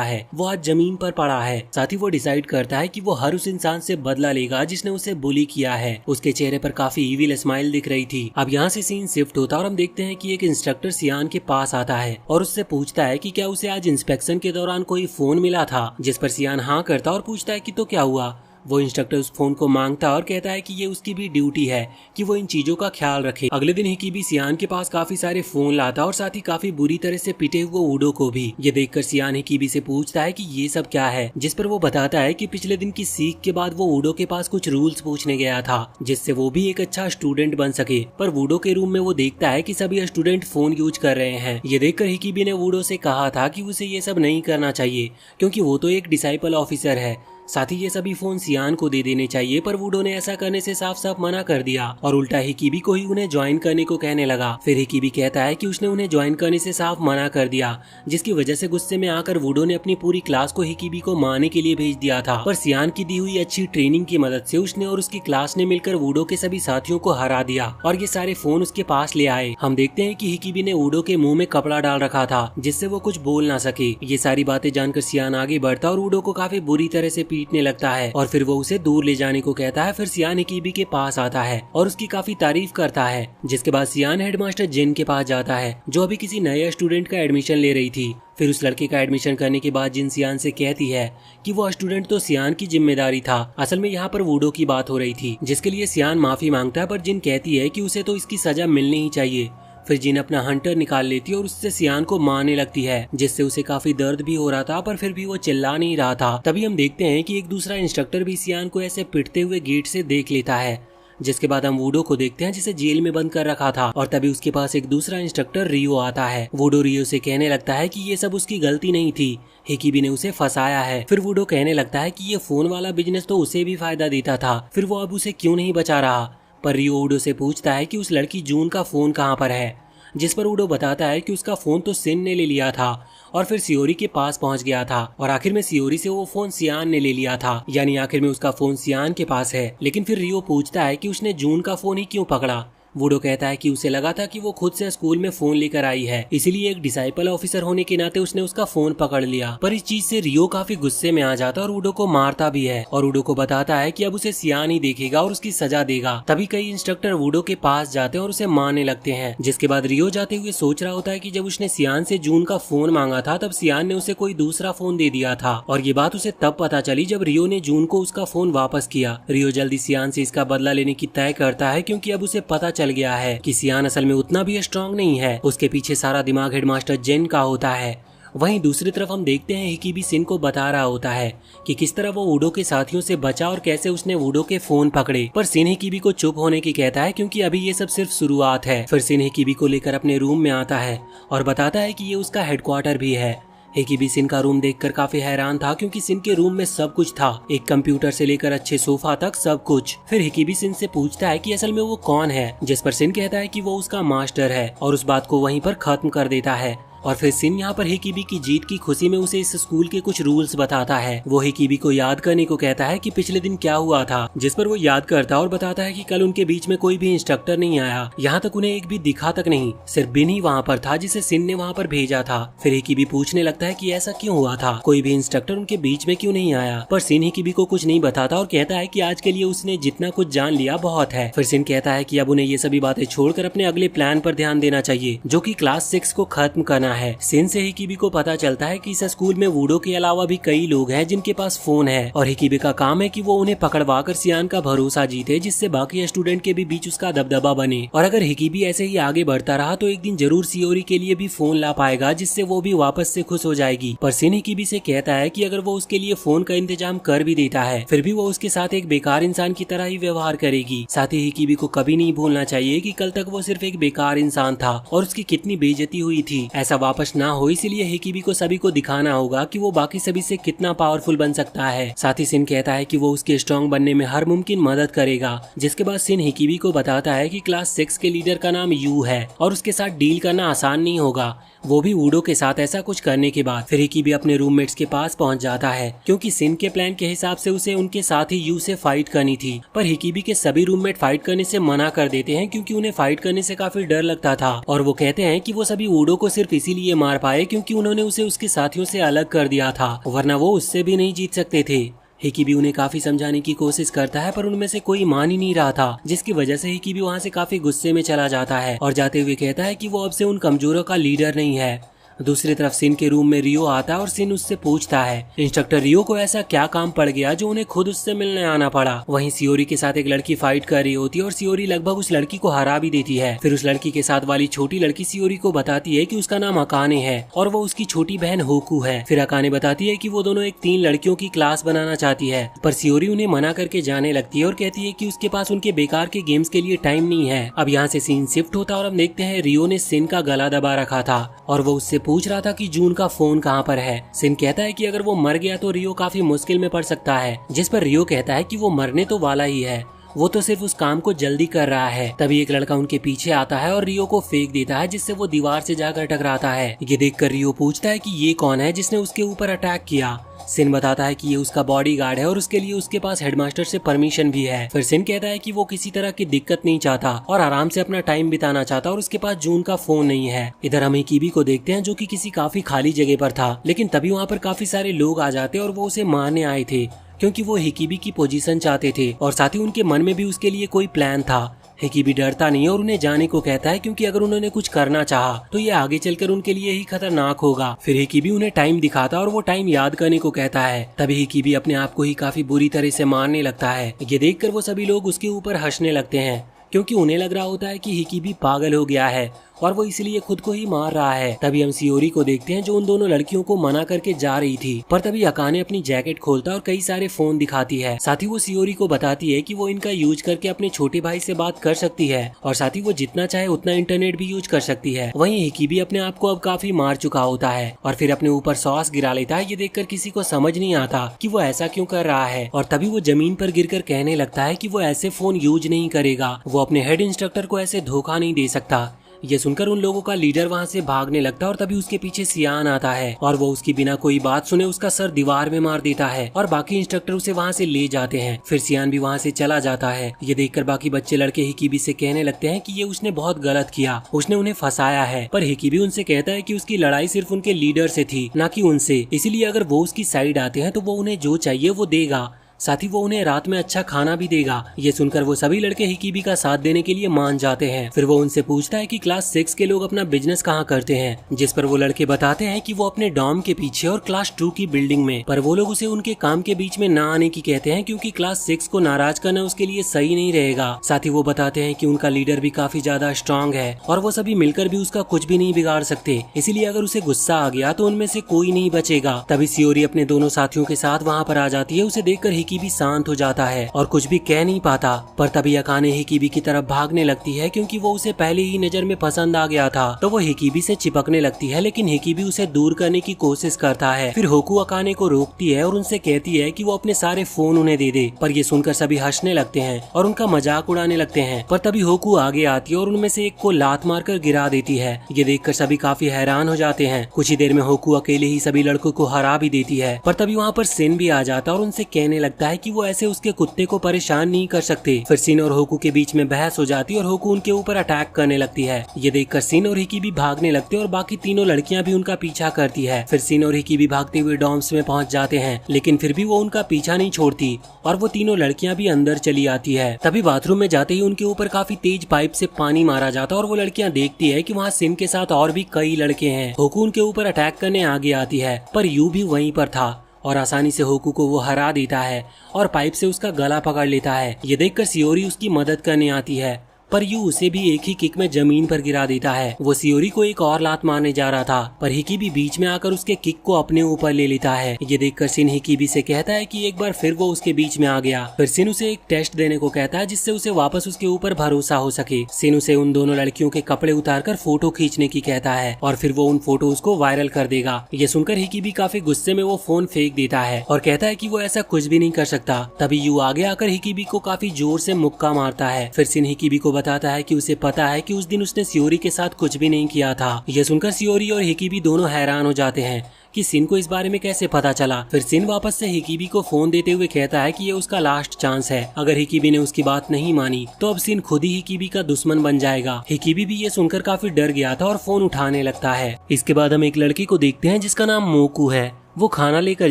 है वो आज जमीन पर पड़ा है। साथ ही वो डिसाइड करता है कि वो हर उस इंसान से बदला लेगा जिसने उसे बुली किया है। उसके चेहरे पर काफी ईविल स्माइल दिख रही थी। अब यहाँ से सीन शिफ्ट होता है और हम देखते हैं कि एक इंस्ट्रक्टर सियान के पास आता है और उससे पूछता है कि क्या उसे आज इंस्पेक्शन के दौरान कोई फोन मिला था, जिस पर सियान हाँ करता और पूछता है कि तो क्या हुआ। वो इंस्ट्रक्टर उस फोन को मांगता और कहता है कि ये उसकी भी ड्यूटी है कि वो इन चीजों का ख्याल रखे। अगले दिन हिकीबी सियान के पास काफी सारे फोन लाता और साथ ही काफी बुरी तरह से पिटे हुए वुडो को भी। ये देखकर सियान हिकीबी से पूछता है कि ये सब क्या है, जिस पर वो बताता है कि पिछले दिन की सीख के बाद वो वुडो के पास कुछ रूल्स पूछने गया था जिससे वो भी एक अच्छा स्टूडेंट बन सके। पर वुडो के रूम में वो देखता है कि सभी स्टूडेंट फोन यूज कर रहे हैं। ये देखकर हिकीबी ने वुडो से कहा था कि उसे ये सब नहीं करना चाहिए क्योंकि वो तो एक डिसाइपल ऑफिसर है, साथ ही ये सभी फोन सियान को दे देने चाहिए। पर वुडो ने ऐसा करने से साफ साफ मना कर दिया और उल्टा हिकीबी को ही उन्हें ज्वाइन करने को कहने लगा। फिर हिकीबी कहता है कि उसने उन्हें ज्वाइन करने से साफ मना कर दिया, जिसकी वजह से गुस्से में आकर वुडो ने अपनी पूरी क्लास को हिकीबी को मारने के लिए भेज दिया था। पर सियान की दी हुई अच्छी ट्रेनिंग की मदद से उसने और उसकी क्लास ने मिलकर वुडो के सभी साथियों को हरा दिया और ये सारे फोन उसके पास ले आए। हम देखते हैं कि हिकीबी ने वुडो के मुंह में कपड़ा डाल रखा था जिससे वो कुछ बोल ना सके। ये सारी बातें जानकर सियान आगे बढ़ता और वुडो को काफी बुरी तरह से पीटने लगता है और फिर वो उसे दूर ले जाने को कहता है। फिर सियान हिकीबी के पास आता है और उसकी काफी तारीफ करता है, जिसके बाद सियान हेडमास्टर जिन के पास जाता है जो अभी किसी नए स्टूडेंट का एडमिशन ले रही थी। फिर उस लड़के का एडमिशन करने के बाद जिन सियान से कहती है कि वो स्टूडेंट तो सियान की जिम्मेदारी था, असल में यहाँ पर वुडो की बात हो रही थी, जिसके लिए सियान माफी मांगता है। पर जिन कहती है कि उसे तो इसकी सजा मिलनी ही चाहिए। फिर जिन अपना हंटर निकाल लेती है और उससे सियान को मारने लगती है, जिससे उसे काफी दर्द भी हो रहा था पर फिर भी वो चिल्ला नहीं रहा था। तभी हम देखते हैं कि एक दूसरा इंस्ट्रक्टर भी सियान को ऐसे पिटते हुए गेट से देख लेता है, जिसके बाद हम वुडो को देखते हैं जिसे जेल में बंद कर रखा था। और तभी उसके पास एक दूसरा इंस्ट्रक्टर रियो आता है। वुडो रियो से कहने लगता है कि ये सब उसकी गलती नहीं थी, हिकीबी ने उसे फंसाया है। फिर वुडो कहने लगता है कि ये फोन वाला बिजनेस तो उसे भी फायदा देता था, फिर वो अब उसे क्यों नहीं बचा रहा। पर रियो वुडो से पूछता है कि उस लड़की जून का फोन कहाँ पर है, जिस पर वुडो बताता है कि उसका फोन तो सिन ने ले लिया था और फिर सियोरी के पास पहुंच गया था और आखिर में सियोरी से वो फोन सियान ने ले लिया था, यानी आखिर में उसका फोन सियान के पास है। लेकिन फिर रियो पूछता है कि उसने जून का फोन ही क्यों पकड़ा। वुडो कहता है कि उसे लगा था कि वो खुद से स्कूल में फोन लेकर आई है, इसीलिए एक डिसाइपल ऑफिसर होने के नाते उसने उसका फोन पकड़ लिया। पर इस चीज से रियो काफी गुस्से में आ जाता और वुडो को मारता भी है और वुडो को बताता है कि अब उसे सियान ही देखेगा और उसकी सजा देगा। तभी कई इंस्ट्रक्टर वुडो के पास जाते हैं और उसे मारने लगते हैं, जिसके बाद रियो जाते हुए सोच रहा होता है कि जब उसने सियान से जून का फोन मांगा था तब सियान ने उसे कोई दूसरा फोन दे दिया था और ये बात उसे तब पता चली जब रियो ने जून को उसका फोन वापस किया। रियो जल्दी सियान से इसका बदला लेने की तय करता है क्योंकि अब उसे पता चल गया है कि सियान असल में उतना भी स्ट्रांग नहीं है, उसके पीछे सारा दिमाग हेडमास्टर जिन का होता है। वहीं दूसरी तरफ हम देखते हैं हिकीबी सिन को बता रहा होता है कि किस तरह वो वुडो के साथियों से बचा और कैसे उसने वुडो के फोन पकड़े। पर सिन हिकीबी को चुप होने की कहता है क्योंकि अभी ये सब सिर्फ शुरुआत है। फिर सिन हिकीबी को लेकर अपने रूम में आता है और बताता है कि ये उसका हेडक्वार्टर भी है। हिकीबी सिन का रूम देखकर काफी हैरान था क्योंकि सिन के रूम में सब कुछ था, एक कंप्यूटर से लेकर अच्छे सोफा तक सब कुछ। फिर हिकीबी सिन से पूछता है कि असल में वो कौन है, जिस पर सिन कहता है कि वो उसका मास्टर है और उस बात को वहीं पर खत्म कर देता है। और फिर सिन यहाँ पर हिकिबी की जीत की खुशी में उसे इस स्कूल के कुछ रूल्स बताता है। वो हिकिबी को याद करने को कहता है कि पिछले दिन क्या हुआ था, जिस पर वो याद करता और बताता है कि कल उनके बीच में कोई भी इंस्ट्रक्टर नहीं आया, यहाँ तक उन्हें एक भी दिखा तक नहीं, सिर्फ बिन ही वहाँ पर था जिसे सिन ने वहाँ पर भेजा था। फिर हिकिबी पूछने लगता है कि ऐसा क्यों हुआ था, कोई भी इंस्ट्रक्टर उनके बीच में क्यों नहीं आया, पर सिन हिकिबी को कुछ नहीं बताता और कहता है कि आज के लिए उसने जितना कुछ जान लिया बहुत है। फिर सिन कहता है कि अब उन्हें ये सभी बातें छोड़कर अपने अगले प्लान पर ध्यान देना चाहिए, जो कि क्लास 6 को खत्म करना है। सिन से हिकिबी को पता चलता है कि इस स्कूल में वुडो के अलावा भी कई लोग हैं जिनके पास फोन है और हिकिबी का काम है कि वो उन्हें पकड़वा कर सियान का भरोसा जीते, जिससे बाकी स्टूडेंट के भी बीच उसका दबदबा बने। और अगर हिकिबी ऐसे ही आगे बढ़ता रहा तो एक दिन जरूर सियोरी के लिए भी फोन ला पाएगा, जिससे वो भी वापस से खुश हो जाएगी। पर सिन हिकिबी से कहता है कि अगर वो उसके लिए फोन का इंतजाम कर भी देता है फिर भी वो उसके साथ एक बेकार इंसान की तरह ही व्यवहार करेगी। साथ ही हिकिबी को कभी नहीं भूलना चाहिए कि कल तक वो सिर्फ एक बेकार इंसान था और उसकी कितनी बेइज्जती हुई थी। ऐसा वापस ना हो इसलिए हिकिबी को सभी को दिखाना होगा कि वो बाकी सभी से कितना पावरफुल बन सकता है। साथ ही सिन कहता है कि वो उसके स्ट्रॉन्ग बनने में हर मुमकिन मदद करेगा। जिसके बाद सिन हिकिबी को बताता है कि क्लास 6 के लीडर का नाम यू है और उसके साथ डील करना आसान नहीं होगा, वो भी वुडो के साथ ऐसा कुछ करने के बाद। फिर हिकिबी अपने रूममेट्स के पास पहुंच जाता है क्योंकि सिन के प्लान के हिसाब से उसे उनके साथ ही यू से फाइट करनी थी, पर हिकिबी के सभी रूममेट फाइट करने से मना कर देते हैं क्योंकि उन्हें फाइट करने से काफी डर लगता था और वो कहते हैं कि वो सभी वुडो को सिर्फ इसीलिए मार पाए क्योंकि उन्होंने उसे उसके साथियों से अलग कर दिया था, वरना वो उससे भी नहीं जीत सकते थे। हिकिबी उन्हें काफी समझाने की कोशिश करता है पर उनमें से कोई मान ही नहीं रहा था, जिसकी वजह से हिकिबी वहाँ से काफी गुस्से में चला जाता है और जाते हुए कहता है कि वो अब से उन कमजोरों का लीडर नहीं है। दूसरी तरफ सिन के रूम में रियो आता है और सिन उससे पूछता है इंस्ट्रक्टर रियो को ऐसा क्या काम पड़ गया जो उन्हें खुद उससे मिलने आना पड़ा। वहीं सियोरी के साथ एक लड़की फाइट कर रही होती है और सियोरी लगभग उस लड़की को हरा भी देती है। फिर उस लड़की के साथ वाली छोटी लड़की सियोरी को बताती है कि उसका नाम अकाने है और वो उसकी छोटी बहन होकू है। फिर अकाने बताती है कि वो दोनों एक 3 लड़कियों की क्लास बनाना चाहती है, पर सियोरी उन्हें मना करके जाने लगती है और कहती है कि उसके पास उनके बेकार के गेम्स के लिए टाइम नहीं है। अब यहाँ से सीन शिफ्ट होता और हम देखते हैं रियो ने सिन का गला दबा रखा था और वो उससे पूछ रहा था कि जून का फोन कहाँ पर है। सिन कहता है कि अगर वो मर गया तो रियो काफी मुश्किल में पड़ सकता है, जिस पर रियो कहता है कि वो मरने तो वाला ही है, वो तो सिर्फ उस काम को जल्दी कर रहा है। तभी एक लड़का उनके पीछे आता है और रियो को फेंक देता है, जिससे वो दीवार से जाकर टकराता है। ये देखकर रियो पूछता है कि ये कौन है जिसने उसके ऊपर अटैक किया। सिन बताता है कि ये उसका बॉडीगार्ड है और उसके लिए उसके पास हेडमास्टर से परमिशन भी है। फिर सिन कहता है कि वो किसी तरह की दिक्कत नहीं चाहता और आराम से अपना टाइम बिताना चाहता और उसके पास जून का फोन नहीं है। इधर हम हिकिबी को देखते हैं जो कि किसी काफी खाली जगह पर था, लेकिन तभी वहाँ पर काफी सारे लोग आ जाते और वो उसे मारने आए थे क्योंकि वो हिकिबी की पोजीशन चाहते थे और साथ ही उनके मन में भी उसके लिए कोई प्लान था। हिकिबी डरता नहीं और उन्हें जाने को कहता है क्योंकि अगर उन्होंने कुछ करना चाहा तो ये आगे चलकर उनके लिए ही खतरनाक होगा। फिर हिकिबी उन्हें टाइम दिखाता और वो टाइम याद करने को कहता है। तभी हिकिबी अपने आप को ही काफी बुरी तरह से मारने लगता है। ये देखकर वो सभी लोग उसके ऊपर हंसने लगते हैं क्योंकि उन्हें लग रहा होता है कि हिकिबी पागल हो गया है और वो इसलिए खुद को ही मार रहा है। तभी हम सियोरी को देखते हैं जो उन दोनों लड़कियों को मना करके जा रही थी, पर तभी अकाने अपनी जैकेट खोलता और कई सारे फोन दिखाती है। साथ ही वो सियोरी को बताती है कि वो इनका यूज करके अपने छोटे भाई से बात कर सकती है और साथ ही वो जितना चाहे उतना इंटरनेट भी यूज कर सकती है। वहीं हिकिबी अपने आप को अब काफी मार चुका होता है और फिर अपने ऊपर सॉस गिरा लेता है। ये देखकर किसी को समझ नहीं आता कि वो ऐसा क्यों कर रहा है और तभी वो जमीन पर गिरकर कहने लगता है कि वो ऐसे फोन यूज नहीं करेगा, वो अपने हेड इंस्ट्रक्टर को ऐसे धोखा नहीं दे सकता। ये सुनकर उन लोगों का लीडर वहाँ से भागने लगता है और तभी उसके पीछे सियान आता है और वो उसकी बिना कोई बात सुने उसका सर दीवार में मार देता है और बाकी इंस्ट्रक्टर उसे वहाँ से ले जाते हैं। फिर सियान भी वहाँ से चला जाता है। ये देखकर बाकी बच्चे लड़के हिकिबी से कहने लगते हैं कि ये उसने बहुत गलत किया, उसने उन्हें फंसाया है। पर हिकिबी उनसे कहता है कि उसकी लड़ाई सिर्फ उनके लीडर से थी, न कि उनसे, इसीलिए अगर वो उसकी साइड आते हैं तो वो उन्हें जो चाहिए वो देगा, साथ ही वो उन्हें रात में अच्छा खाना भी देगा। ये सुनकर वो सभी लड़के हिकिबी का साथ देने के लिए मान जाते हैं। फिर वो उनसे पूछता है कि क्लास 6 के लोग अपना बिजनेस कहाँ करते हैं, जिस पर वो लड़के बताते हैं कि वो अपने डॉर्म के पीछे और क्लास 2 की बिल्डिंग में, पर वो लोग उसे उनके काम के बीच में न आने की कहते हैं क्योंकि क्लास 6 को नाराज करना उसके लिए सही नहीं रहेगा। साथ ही वो बताते हैं कि उनका लीडर भी काफी ज्यादा स्ट्रॉन्ग है और वो सभी मिलकर भी उसका कुछ भी नहीं बिगाड़ सकते, इसीलिए अगर उसे गुस्सा आ गया तो उनमें से कोई नहीं बचेगा। तभी सियोरी अपने दोनों साथियों के साथ वहाँ पर आ जाती है। उसे देखकर हिकिबी शांत हो जाता है और कुछ भी कह नहीं पाता। पर तभी अकाने हिकिबी की तरफ भागने लगती है क्योंकि वो उसे पहले ही नजर में पसंद आ गया था। तो वो हिकिबी से चिपकने लगती है, लेकिन हिकिबी उसे दूर करने की कोशिश करता है। फिर होकू अकाने को रोकती है और उनसे कहती है कि वो अपने सारे फोन उन्हें दे दे। पर ये सुनकर सभी हंसने लगते हैं और उनका मजाक उड़ाने लगते हैं। पर तभी होकू आगे आती है और उनमें से एक को लात मारकर गिरा देती है। ये देखकर सभी काफी हैरान हो जाते हैं। कुछ ही देर में होकू अकेले ही सभी लड़कों को हरा भी देती है। पर तभी वहाँ पर सिन भी आ जाता है और उनसे कहने लगता है कि वो ऐसे उसके कुत्ते को परेशान नहीं कर सकते। फिर सिन और होकू के बीच में बहस हो जाती है और होकू उनके ऊपर अटैक करने लगती है। ये देखकर सिन और हिकिबी भागने लगते हैं और बाकी तीनों लड़कियां भी उनका पीछा करती है। फिर सिन और हिकिबी भागते हुए डॉर्म्स में पहुंच जाते हैं, लेकिन फिर भी वो उनका पीछा नहीं छोड़ती और वो तीनों लड़कियां भी अंदर चली आती है। तभी बाथरूम में जाते ही उनके ऊपर काफी तेज पाइप से पानी मारा जाता है और वो लड़कियां देखती है कि वहाँ सिन के साथ और भी कई लड़के हैं। होकू उनके ऊपर अटैक करने आगे आती है, पर यू भी वहीं पर था और आसानी से होकू को वो हरा देता है और पाइप से उसका गला पकड़ लेता है। ये देखकर सियोरी उसकी मदद करने आती है, पर यू उसे भी एक ही किक में जमीन पर गिरा देता है। वो सियोरी को एक और लात मारने जा रहा था, पर हिकिबी बीच में आकर उसके किक को अपने ऊपर ले लेता है। ये देखकर सिन हिकिबी से कहता है कि एक बार फिर वो उसके बीच में आ गया। फिर सिन उसे एक टेस्ट देने को कहता है जिससे उसे वापस उसके ऊपर भरोसा हो सके। सिन उसे उन दोनों लड़कियों के कपड़े उतारकर फोटो खींचने की कहता है और फिर वो उन फोटोज को वायरल कर देगा। ये सुनकर हिकिबी काफी गुस्से में वो फोन फेंक देता है और कहता है कि वो ऐसा कुछ भी नहीं कर सकता। तभी यू आगे आकर हिकिबी को काफी जोर से मुक्का मारता है। फिर सिन हिकिबी को बताता है कि उसे पता है कि उस दिन उसने सियोरी के साथ कुछ भी नहीं किया था। यह सुनकर सियोरी और हिकिबी दोनों हैरान हो जाते हैं कि सिन को इस बारे में कैसे पता चला। फिर सिन वापस से हिकिबी को फोन देते हुए कहता है कि ये उसका लास्ट चांस है। अगर हिकिबी ने उसकी बात नहीं मानी तो अब सिन खुद ही हिकिबी का दुश्मन बन जाएगा। हिकिबी भी ये सुनकर काफी डर गया था और फोन उठाने लगता है। इसके बाद हम एक लड़की को देखते हैं जिसका नाम मोकू है। वो खाना लेकर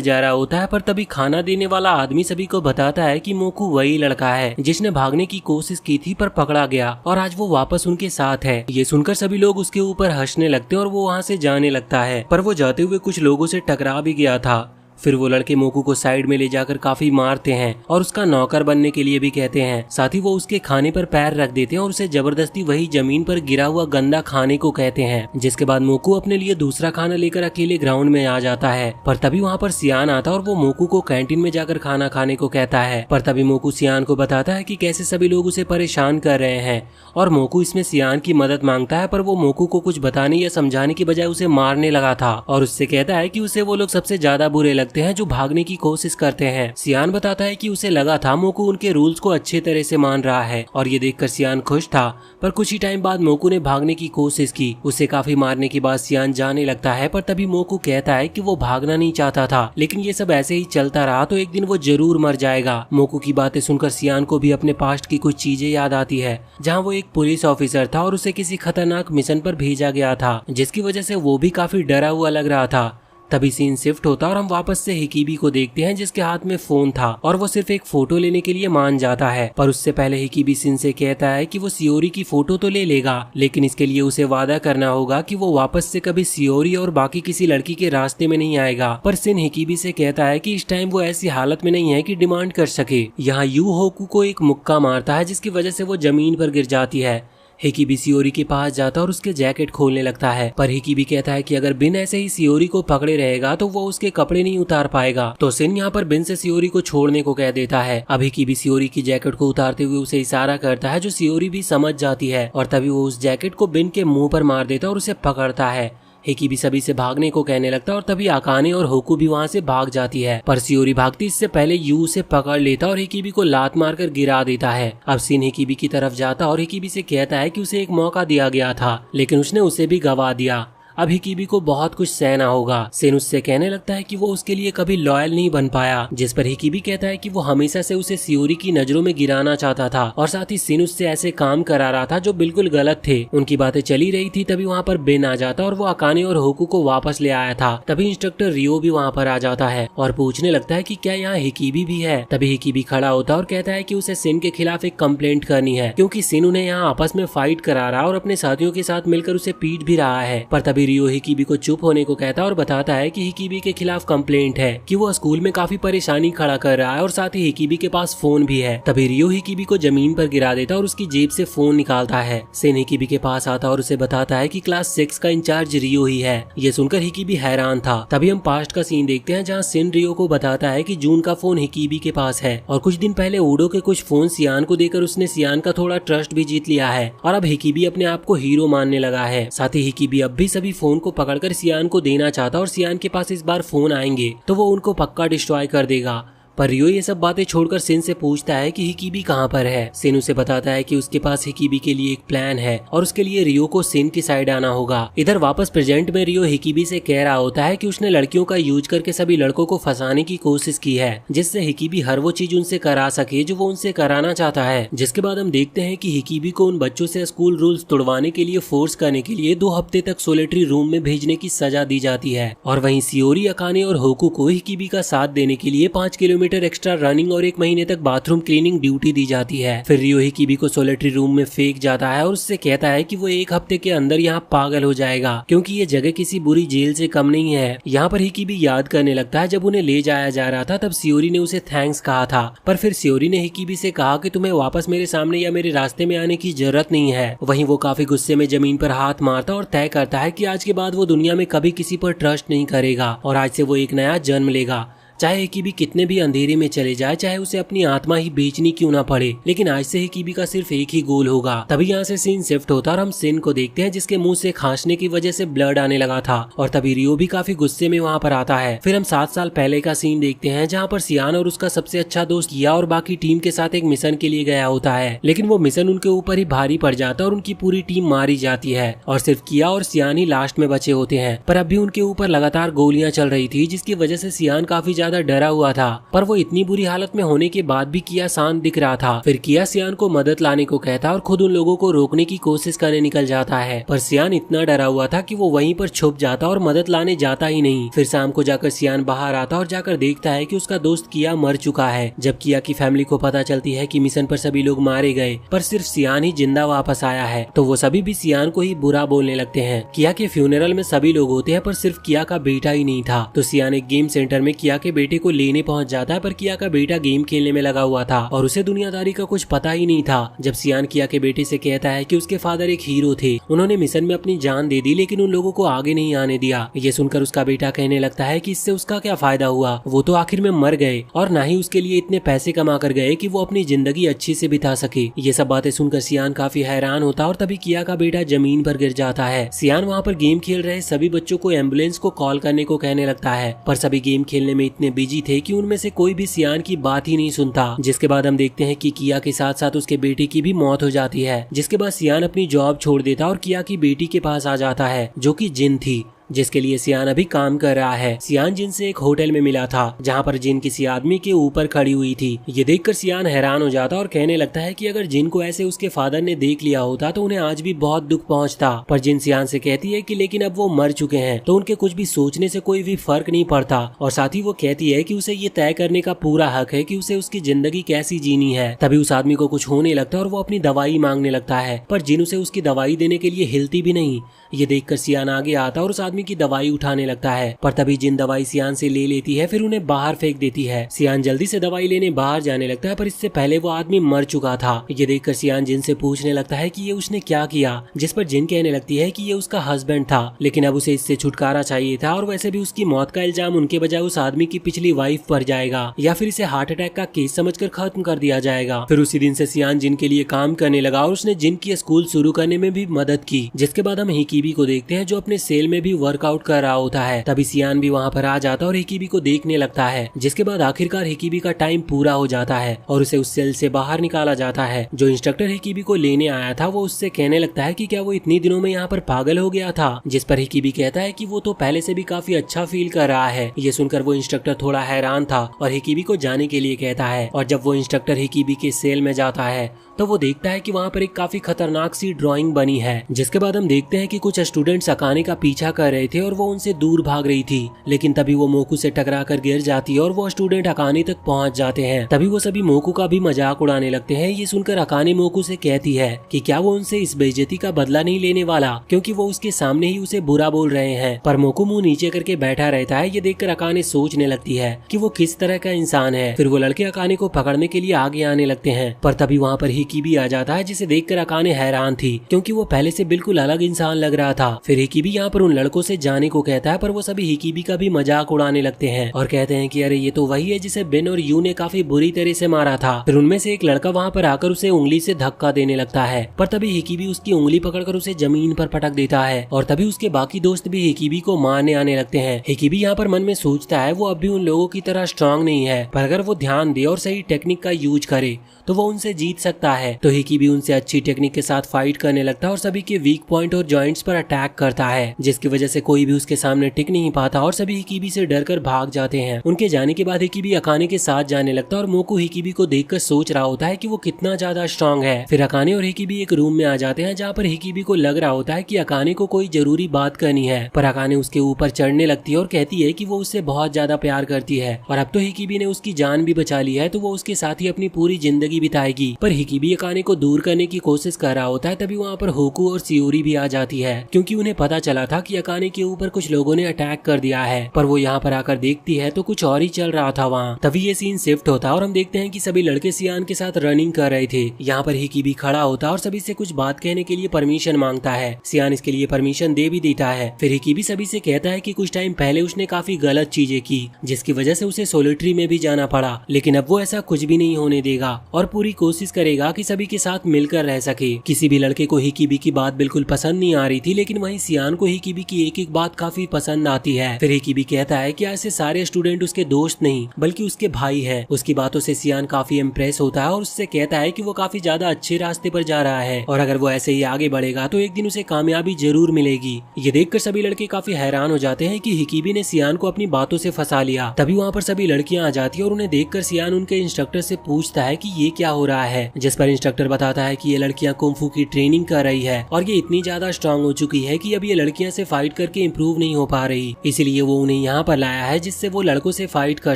जा रहा होता है, पर तभी खाना देने वाला आदमी सभी को बताता है कि मोकू वही लड़का है जिसने भागने की कोशिश की थी पर पकड़ा गया और आज वो वापस उनके साथ है। ये सुनकर सभी लोग उसके ऊपर हंसने लगते हैं और वो वहाँ से जाने लगता है, पर वो जाते हुए कुछ लोगों से टकरा भी गया था। फिर वो लड़के मोकू को साइड में ले जाकर काफी मारते हैं और उसका नौकर बनने के लिए भी कहते हैं। साथ ही वो उसके खाने पर पैर रख देते हैं और उसे जबरदस्ती वही जमीन पर गिरा हुआ गंदा खाने को कहते हैं। जिसके बाद मोकू अपने लिए दूसरा खाना लेकर अकेले ग्राउंड में आ जाता है, पर तभी वहाँ पर सियान आता और वो मोकू को कैंटीन में जाकर खाना खाने को कहता है। पर तभी मोकू सियान को बताता है कि कैसे सभी लोग उसे परेशान कर रहे हैं और मोकू इसमें सियान की मदद मांगता है, पर वो मोकू को कुछ बताने या समझाने की बजाय उसे मारने लगा था और उससे कहता है कि उसे वो लोग सबसे ज्यादा बुरे लगते हैं जो भागने की कोशिश करते हैं। सियान बताता है कि उसे लगा था मोकू उनके रूल्स को अच्छे तरह से मान रहा है और ये देखकर सियान खुश था। पर कुछ ही टाइम बाद मोकू ने भागने की कोशिश की। उसे काफी मारने के बाद सियान जाने लगता है, पर तभी मोकू कहता है कि वो भागना नहीं चाहता था, लेकिन ये सब ऐसे ही चलता रहा तो एक दिन वो जरूर मर जाएगा। मोकू की बातें सुनकर सियान को भी अपने पास्ट की कुछ चीजें याद आती है, जहाँ वो एक पुलिस ऑफिसर था और उसे किसी खतरनाक मिशन पर भेजा गया था, जिसकी वजह से वो भी काफी डरा हुआ लग रहा था। तभी सीन शिफ्ट होता और हम वापस से हिकिबी को देखते हैं जिसके हाथ में फोन था और वो सिर्फ एक फोटो लेने के लिए मान जाता है। पर उससे पहले हिकिबी सिन से कहता है कि वो सियोरी की फोटो तो ले लेगा, लेकिन इसके लिए उसे वादा करना होगा कि वो वापस से कभी सियोरी और बाकी किसी लड़की के रास्ते में नहीं आएगा। पर सिन हिकिबी से कहता है कि इस टाइम वो ऐसी हालत में नहीं है कि डिमांड कर सके। यहाँ यू होकू को एक मुक्का मारता है जिसकी वजह से वो जमीन पर गिर जाती है। हिकिबी सियोरी के पास जाता और उसके जैकेट खोलने लगता है, पर हिकिबी कहता है कि अगर बिन ऐसे ही सियोरी को पकड़े रहेगा तो वो उसके कपड़े नहीं उतार पाएगा। तो सिन यहाँ पर बिन से सियोरी को छोड़ने को कह देता है। अब हिकिबी सियोरी की जैकेट को उतारते हुए उसे इशारा करता है, जो सियोरी भी समझ जाती है और तभी वो उस जैकेट को बिन के मुंह पर मार देता और उसे पकड़ता है। हिकिबी सभी से भागने को कहने लगता और तभी अकाने और होकू भी वहाँ से भाग जाती है, पर सियोरी भागती इससे पहले यू उसे पकड़ लेता और हिकिबी को लात मारकर गिरा देता है। अब सिन हिकिबी की तरफ जाता और हिकिबी से कहता है कि उसे एक मौका दिया गया था, लेकिन उसने उसे भी गवा दिया। अब हिकिबी को बहुत कुछ सहना होगा। सिन उससे कहने लगता है कि वो उसके लिए कभी लॉयल नहीं बन पाया, जिस पर हिकिबी कहता है कि वो हमेशा से उसे सियोरी की नजरों में गिराना चाहता था और साथ ही सिन उससे ऐसे काम करा रहा था जो बिल्कुल गलत थे। उनकी बातें चली रही थी, तभी वहाँ पर बिन आ जाता और वो अकाने और होकू को वापस ले आया था। तभी इंस्ट्रक्टर रियो भी वहाँ पर आ जाता है और पूछने लगता है कि क्या यहाँ हिकिबी भी है। तभी हिकिबी खड़ा होता और कहता है कि उसे सिन के खिलाफ एक कंप्लेंट करनी है, क्योंकि सिन उन्हें यहाँ आपस में फाइट करा रहा और अपने साथियों के साथ मिलकर उसे पीट भी रहा है। पर तभी तभी रियो हिकीबी को चुप होने को कहता है और बताता है कि हिकीबी के खिलाफ कंप्लेंट है कि वो स्कूल में काफी परेशानी खड़ा कर रहा है और साथ ही हिकीबी के पास फोन भी है। तभी रियो हिकीबी को जमीन पर गिरा देता है और उसकी जेब से फोन निकालता है। सिन हिकीबी के पास आता और उसे बताता है कि क्लास 6 का इंचार्ज रियो ही है। ये सुनकर हिकीबी हैरान था। तभी हम पास्ट का सीन देखते हैं जहाँ सिन रियो को बताता है कि जून का फोन हिकीबी के पास है और कुछ दिन पहले ओडो के कुछ फोन सियान को देकर उसने सियान का थोड़ा ट्रस्ट भी जीत लिया है और अब हिकीबी अपने आप को हीरो मानने लगा है। साथ ही हिकीबी अब भी सभी फोन को पकड़कर सियान को देना चाहता और सियान के पास इस बार फोन आएंगे तो वो उनको पक्का डिस्ट्रॉय कर देगा। पर रियो ये सब बातें छोड़कर सिन से पूछता है कि हिकीबी कहाँ पर है। सिन उसे बताता है कि उसके पास हिकीबी के लिए एक प्लान है और उसके लिए रियो को सिन की साइड आना होगा। इधर वापस प्रेजेंट में रियो हिकीबी से कह रहा होता है कि उसने लड़कियों का यूज करके सभी लड़कों को फंसाने की कोशिश की है जिससे हिकीबी हर वो चीज उनसे करा सके जो वो उनसे कराना चाहता है। जिसके बाद हम देखते हैं कि हिकीबी को उन बच्चों से स्कूल रूल्स तोड़वाने के लिए फोर्स करने के लिए 2 हफ्ते तक सोलिटरी रूम में भेजने की सजा दी जाती है और वहीं सियोरी, अकाने और होकू को हिकीबी का साथ देने के लिए 5 किलोमीटर एक्स्ट्रा रनिंग और 1 महीने तक बाथरूम क्लीनिंग ड्यूटी दी जाती है। फिर रियो हिकीबी को सोलिटरी रूम में फेंक जाता है और उससे कहता है कि वो 1 हफ्ते के अंदर यहाँ पागल हो जाएगा क्योंकि ये जगह किसी बुरी जेल से कम नहीं है। यहाँ पर हिकीबी याद करने लगता है जब उन्हें ले जाया जा रहा था तब सियोरी ने उसे थैंक्स कहा था, पर फिर सियोरी ने हिकीबी से कहा कि तुम्हें वापस मेरे सामने या मेरे रास्ते में आने की जरूरत नहीं है। वहीं वो काफी गुस्से में जमीन पर हाथ मारता और तय करता है कि आज के बाद वो दुनिया में कभी किसी पर ट्रस्ट नहीं करेगा और आज से वो एक नया जन्म लेगा। चाहे हिकीबी कितने भी अंधेरे में चले जाए, चाहे उसे अपनी आत्मा ही बेचनी क्यों ना पड़े, लेकिन आज से हिकीबी का सिर्फ एक ही गोल होगा। तभी यहाँ से सीन शिफ्ट होता और हम सिन को देखते हैं जिसके मुंह से खांसने की वजह से ब्लड आने लगा था और तभी रियो भी काफी गुस्से में वहाँ पर आता है। फिर हम 7 साल पहले का सीन देखते हैं जहाँ पर सियान और उसका सबसे अच्छा दोस्त किया और बाकी टीम के साथ एक मिशन के लिए गया होता है, लेकिन वो मिशन उनके ऊपर ही भारी पड़ जाता है और उनकी पूरी टीम मारी जाती है और सिर्फ किया और सियान ही लास्ट में बचे होते हैं। पर अब भी उनके ऊपर लगातार गोलियां चल रही थी जिसकी वजह से सियान काफी ज्यादा डरा हुआ था, पर वो इतनी बुरी हालत में होने के बाद भी किया शांत दिख रहा था। फिर किया सियान को मदद लाने को कहता और खुद उन लोगों को रोकने की कोशिश करने निकल जाता है, पर सियान इतना डरा हुआ था कि वो वहीं पर छुप जाता और मदद लाने जाता ही नहीं। फिर शाम को जाकर सियान बाहर आता और जाकर देखता है कि उसका दोस्त किया मर चुका है। जब किया की फैमिली को पता चलती है कि मिशन पर सभी लोग मारे गए पर सिर्फ सियान ही जिंदा वापस आया है तो वो सभी भी सियान को ही बुरा बोलने लगते हैं। किया के फ्यूनरल में सभी लोग होते हैं पर सिर्फ किया का बेटा ही नहीं था, तो सियान एक गेम सेंटर में किया के बेटे को लेने पहुंच जाता है, पर किया का बेटा गेम खेलने में लगा हुआ था और उसे दुनियादारी का कुछ पता ही नहीं था। जब सियान किया के बेटे से कहता है कि उसके फादर एक हीरो थे, उन्होंने मिशन में अपनी जान दे दी लेकिन उन लोगों को आगे नहीं आने दिया। ये सुनकर उसका बेटा कहने लगता है कि इससे उसका क्या फायदा हुआ, वो तो आखिर में मर गए और ना ही उसके लिए इतने पैसे कमा कर गए कि वो अपनी जिंदगी अच्छी से बिता सके। ये सब बातें सुनकर सियान काफी हैरान होता और तभी किया का बेटा जमीन पर गिर जाता है। सियान वहाँ पर गेम खेल रहे सभी बच्चों को एम्बुलेंस को कॉल करने को कहने लगता है, पर सभी गेम खेलने में इतने बिजी थे कि उनमें से कोई भी सियान की बात ही नहीं सुनता। जिसके बाद हम देखते हैं कि किया के साथ साथ उसके बेटे की भी मौत हो जाती है। जिसके बाद सियान अपनी जॉब छोड़ देता और किया की बेटी के पास आ जाता है जो कि जिन थी, जिसके लिए सियान अभी काम कर रहा है। सियान जिन से एक होटल में मिला था जहाँ पर जिन किसी आदमी के ऊपर खड़ी हुई थी। ये देखकर सियान हैरान हो जाता और कहने लगता है कि अगर जिन को ऐसे उसके फादर ने देख लिया होता तो उन्हें आज भी बहुत दुख पहुँचता। पर जिन सियान से कहती है कि लेकिन अब वो मर चुके हैं तो उनके कुछ भी सोचने से कोई भी फर्क नहीं पड़ता, और साथ ही वो कहती है कि उसे ये तय करने का पूरा हक है कि उसे उसकी जिंदगी कैसी जीनी है। तभी उस आदमी को कुछ होने लगता है और वो अपनी दवाई मांगने लगता है, पर जिन उसे उसकी दवाई देने के लिए हिलती भी नहीं। ये देखकर सियान आगे आता और उस आदमी की दवाई उठाने लगता है, पर तभी जिन दवाई सियान से ले लेती है, फिर उन्हें बाहर फेंक देती है। सियान जल्दी से दवाई लेने बाहर जाने लगता है, पर इससे पहले वो आदमी मर चुका था। ये देखकर सियान जिन से पूछने लगता है कि ये उसने क्या किया, जिस पर जिन कहने लगती है कि ये उसका हस्बैंड था, लेकिन अब उसे इससे छुटकारा चाहिए था और वैसे भी उसकी मौत का इल्जाम उनके बजाय उस आदमी की पिछली वाइफ पर जाएगा या फिर इसे हार्ट अटैक का केस समझकर खत्म कर दिया जाएगा। फिर उसी दिन से सियान जिन के लिए काम करने लगा और उसने जिन की स्कूल शुरू करने में भी मदद की। जिसके बाद हम हिकीबी को देखते हैं जो अपने सेल में भी वर्कआउट कर रहा होता है। तभी सियान भी वहाँ पर आ जाता और हिकीबी को देखने लगता है। जिसके बाद आखिरकार हिकीबी का टाइम पूरा हो जाता है और उसे उस सेल से बाहर निकाला जाता है। जो इंस्ट्रक्टर हिकीबी को लेने आया था वो उससे कहने लगता है कि क्या वो इतनी दिनों में यहाँ पर पागल हो गया था, जिस पर हिकीबी कहता है कि वो तो पहले से भी काफी अच्छा फील कर रहा है। ये सुनकर वो इंस्ट्रक्टर थोड़ा हैरान था और हिकीबी को जाने के लिए कहता है, और जब वो इंस्ट्रक्टर हिकीबी के सेल में जाता है तो वो देखता है कि वहाँ पर एक काफी खतरनाक सी ड्राइंग बनी है। जिसके बाद हम देखते हैं कि कुछ स्टूडेंट्स अकाने का पीछा कर रहे थे और वो उनसे दूर भाग रही थी, लेकिन तभी वो मोकू से टकरा कर गिर जाती है और वो स्टूडेंट अकाने तक पहुंच जाते हैं। तभी वो सभी मोकू का भी मजाक उड़ाने लगते हैं। ये सुनकर अकाने मोकू से कहती है कि क्या वो उनसे इस बेइज्जती का बदला नहीं लेने वाला, क्योंकि वो उसके सामने ही उसे बुरा बोल रहे हैं। पर मोकू मुंह नीचे करके बैठा रहता है। ये देखकर अकाने सोचने लगती है कि वो किस तरह का इंसान है। फिर वो लड़के अकाने को पकड़ने के लिए आगे आने लगते हैं, पर तभी वहाँ पर हिकिबी आ जाता है, जिसे देखकर अकाने हैरान थी, क्योंकि वो पहले से बिल्कुल अलग इंसान लग रहा था। फिर हिकिबी यहाँ पर उन लड़कों से जाने को कहता है, पर वो सभी हिकिबी का भी मजाक उड़ाने लगते हैं और कहते हैं कि अरे ये तो वही है जिसे बेन और यू ने काफी बुरी तरह से मारा था। फिर उनमें से एक लड़का वहाँ पर आकर उसे उंगली से धक्का देने लगता है, पर तभी हिकिबी उसकी उंगली पकड़कर उसे जमीन पर पटक देता है और तभी उसके बाकी दोस्त भी हिकिबी को मारने आने लगते हैं। हिकिबी यहाँ पर मन में सोचता है वो अब भी उन लोगों की तरह स्ट्रांग नहीं है, पर अगर वो ध्यान दे और सही टेक्निक का यूज करे तो वो उनसे जीत सकता है। तो हिकिबी उनसे अच्छी टेक्निक के साथ फाइट करने लगता है और सभी के वीक पॉइंट और जॉइंट्स पर अटैक करता है, जिसकी वजह से कोई भी उसके सामने टिक नहीं पाता और सभी हिकिबी से डरकर भाग जाते हैं। उनके जाने के बाद हिकिबी अकाने के साथ जाने लगता है और मोकू हिकिबी को देखकर सोच रहा होता है कि वो कितना ज्यादा स्ट्रांग है। फिर अकाने और हिकिबी एक रूम में आ जाते हैं, जहाँ पर हिकिबी को लग रहा होता है कि अकाने को कोई जरूरी बात करनी है, पर अकाने उसके ऊपर चढ़ने लगती है और कहती है कि वो उससे बहुत ज्यादा प्यार करती है और अब तो हिकिबी ने उसकी जान भी बचा ली है, तो वो उसके साथ ही अपनी पूरी जिंदगी बिताएगी। पर हिकिबी अकाने को दूर करने की कोशिश कर रहा होता है। तभी वहाँ पर होकू और सियोरी भी आ जाती है, क्योंकि उन्हें पता चला था कि अकाने के ऊपर कुछ लोगों ने अटैक कर दिया है। पर वो यहाँ पर आकर देखती है तो कुछ और ही चल रहा था वहाँ। तभी ये सीन शिफ्ट होता है और हम देखते हैं कि सभी लड़के सियान के साथ रनिंग कर रहे थे। यहाँ पर हिकिबी खड़ा होता है और सभी से कुछ बात कहने के लिए परमिशन मांगता है। सियान इसके लिए परमिशन दे भी देता है। फिर हिकिबी सभी से कहता है कि कुछ टाइम पहले उसने काफी गलत चीजें की, जिसकी वजह से उसे सोलिटरी में भी जाना पड़ा, लेकिन अब वो ऐसा कुछ भी नहीं होने देगा और पूरी कोशिश करेगा कि सभी के साथ मिलकर रह सके। किसी भी लड़के को हिकिबी की बात बिल्कुल पसंद नहीं आ रही थी, लेकिन वहीं सियान को हिकिबी की एक एक बात काफी पसंद आती है। फिर हिकिबी कहता है कि ऐसे सारे स्टूडेंट उसके दोस्त नहीं बल्कि उसके भाई हैं। उसकी बातों से सियान काफी इम्प्रेस होता है और उससे कहता है कि वो काफी ज्यादा अच्छे रास्ते पर जा रहा है और अगर वो ऐसे ही आगे बढ़ेगा तो एक दिन उसे कामयाबी जरूर मिलेगी। ये देखकर सभी लड़के काफी हैरान हो जाते हैं कि हिकिबी ने सियान को अपनी बातों से फंसा लिया। तभी वहाँ पर सभी लड़कियां आ जाती है और उन्हें देखकर सियान उनके इंस्ट्रक्टर से पूछता है कि ये क्या हो रहा है, जिस पर इंस्ट्रक्टर बताता है कि ये लड़कियां कुंफू की ट्रेनिंग कर रही है और ये इतनी ज्यादा स्ट्रांग हो चुकी है कि अब ये लड़कियां से फाइट करके इम्प्रूव नहीं हो पा रही, इसलिए वो उन्हें यहाँ पर लाया है जिससे वो लड़कों से फाइट कर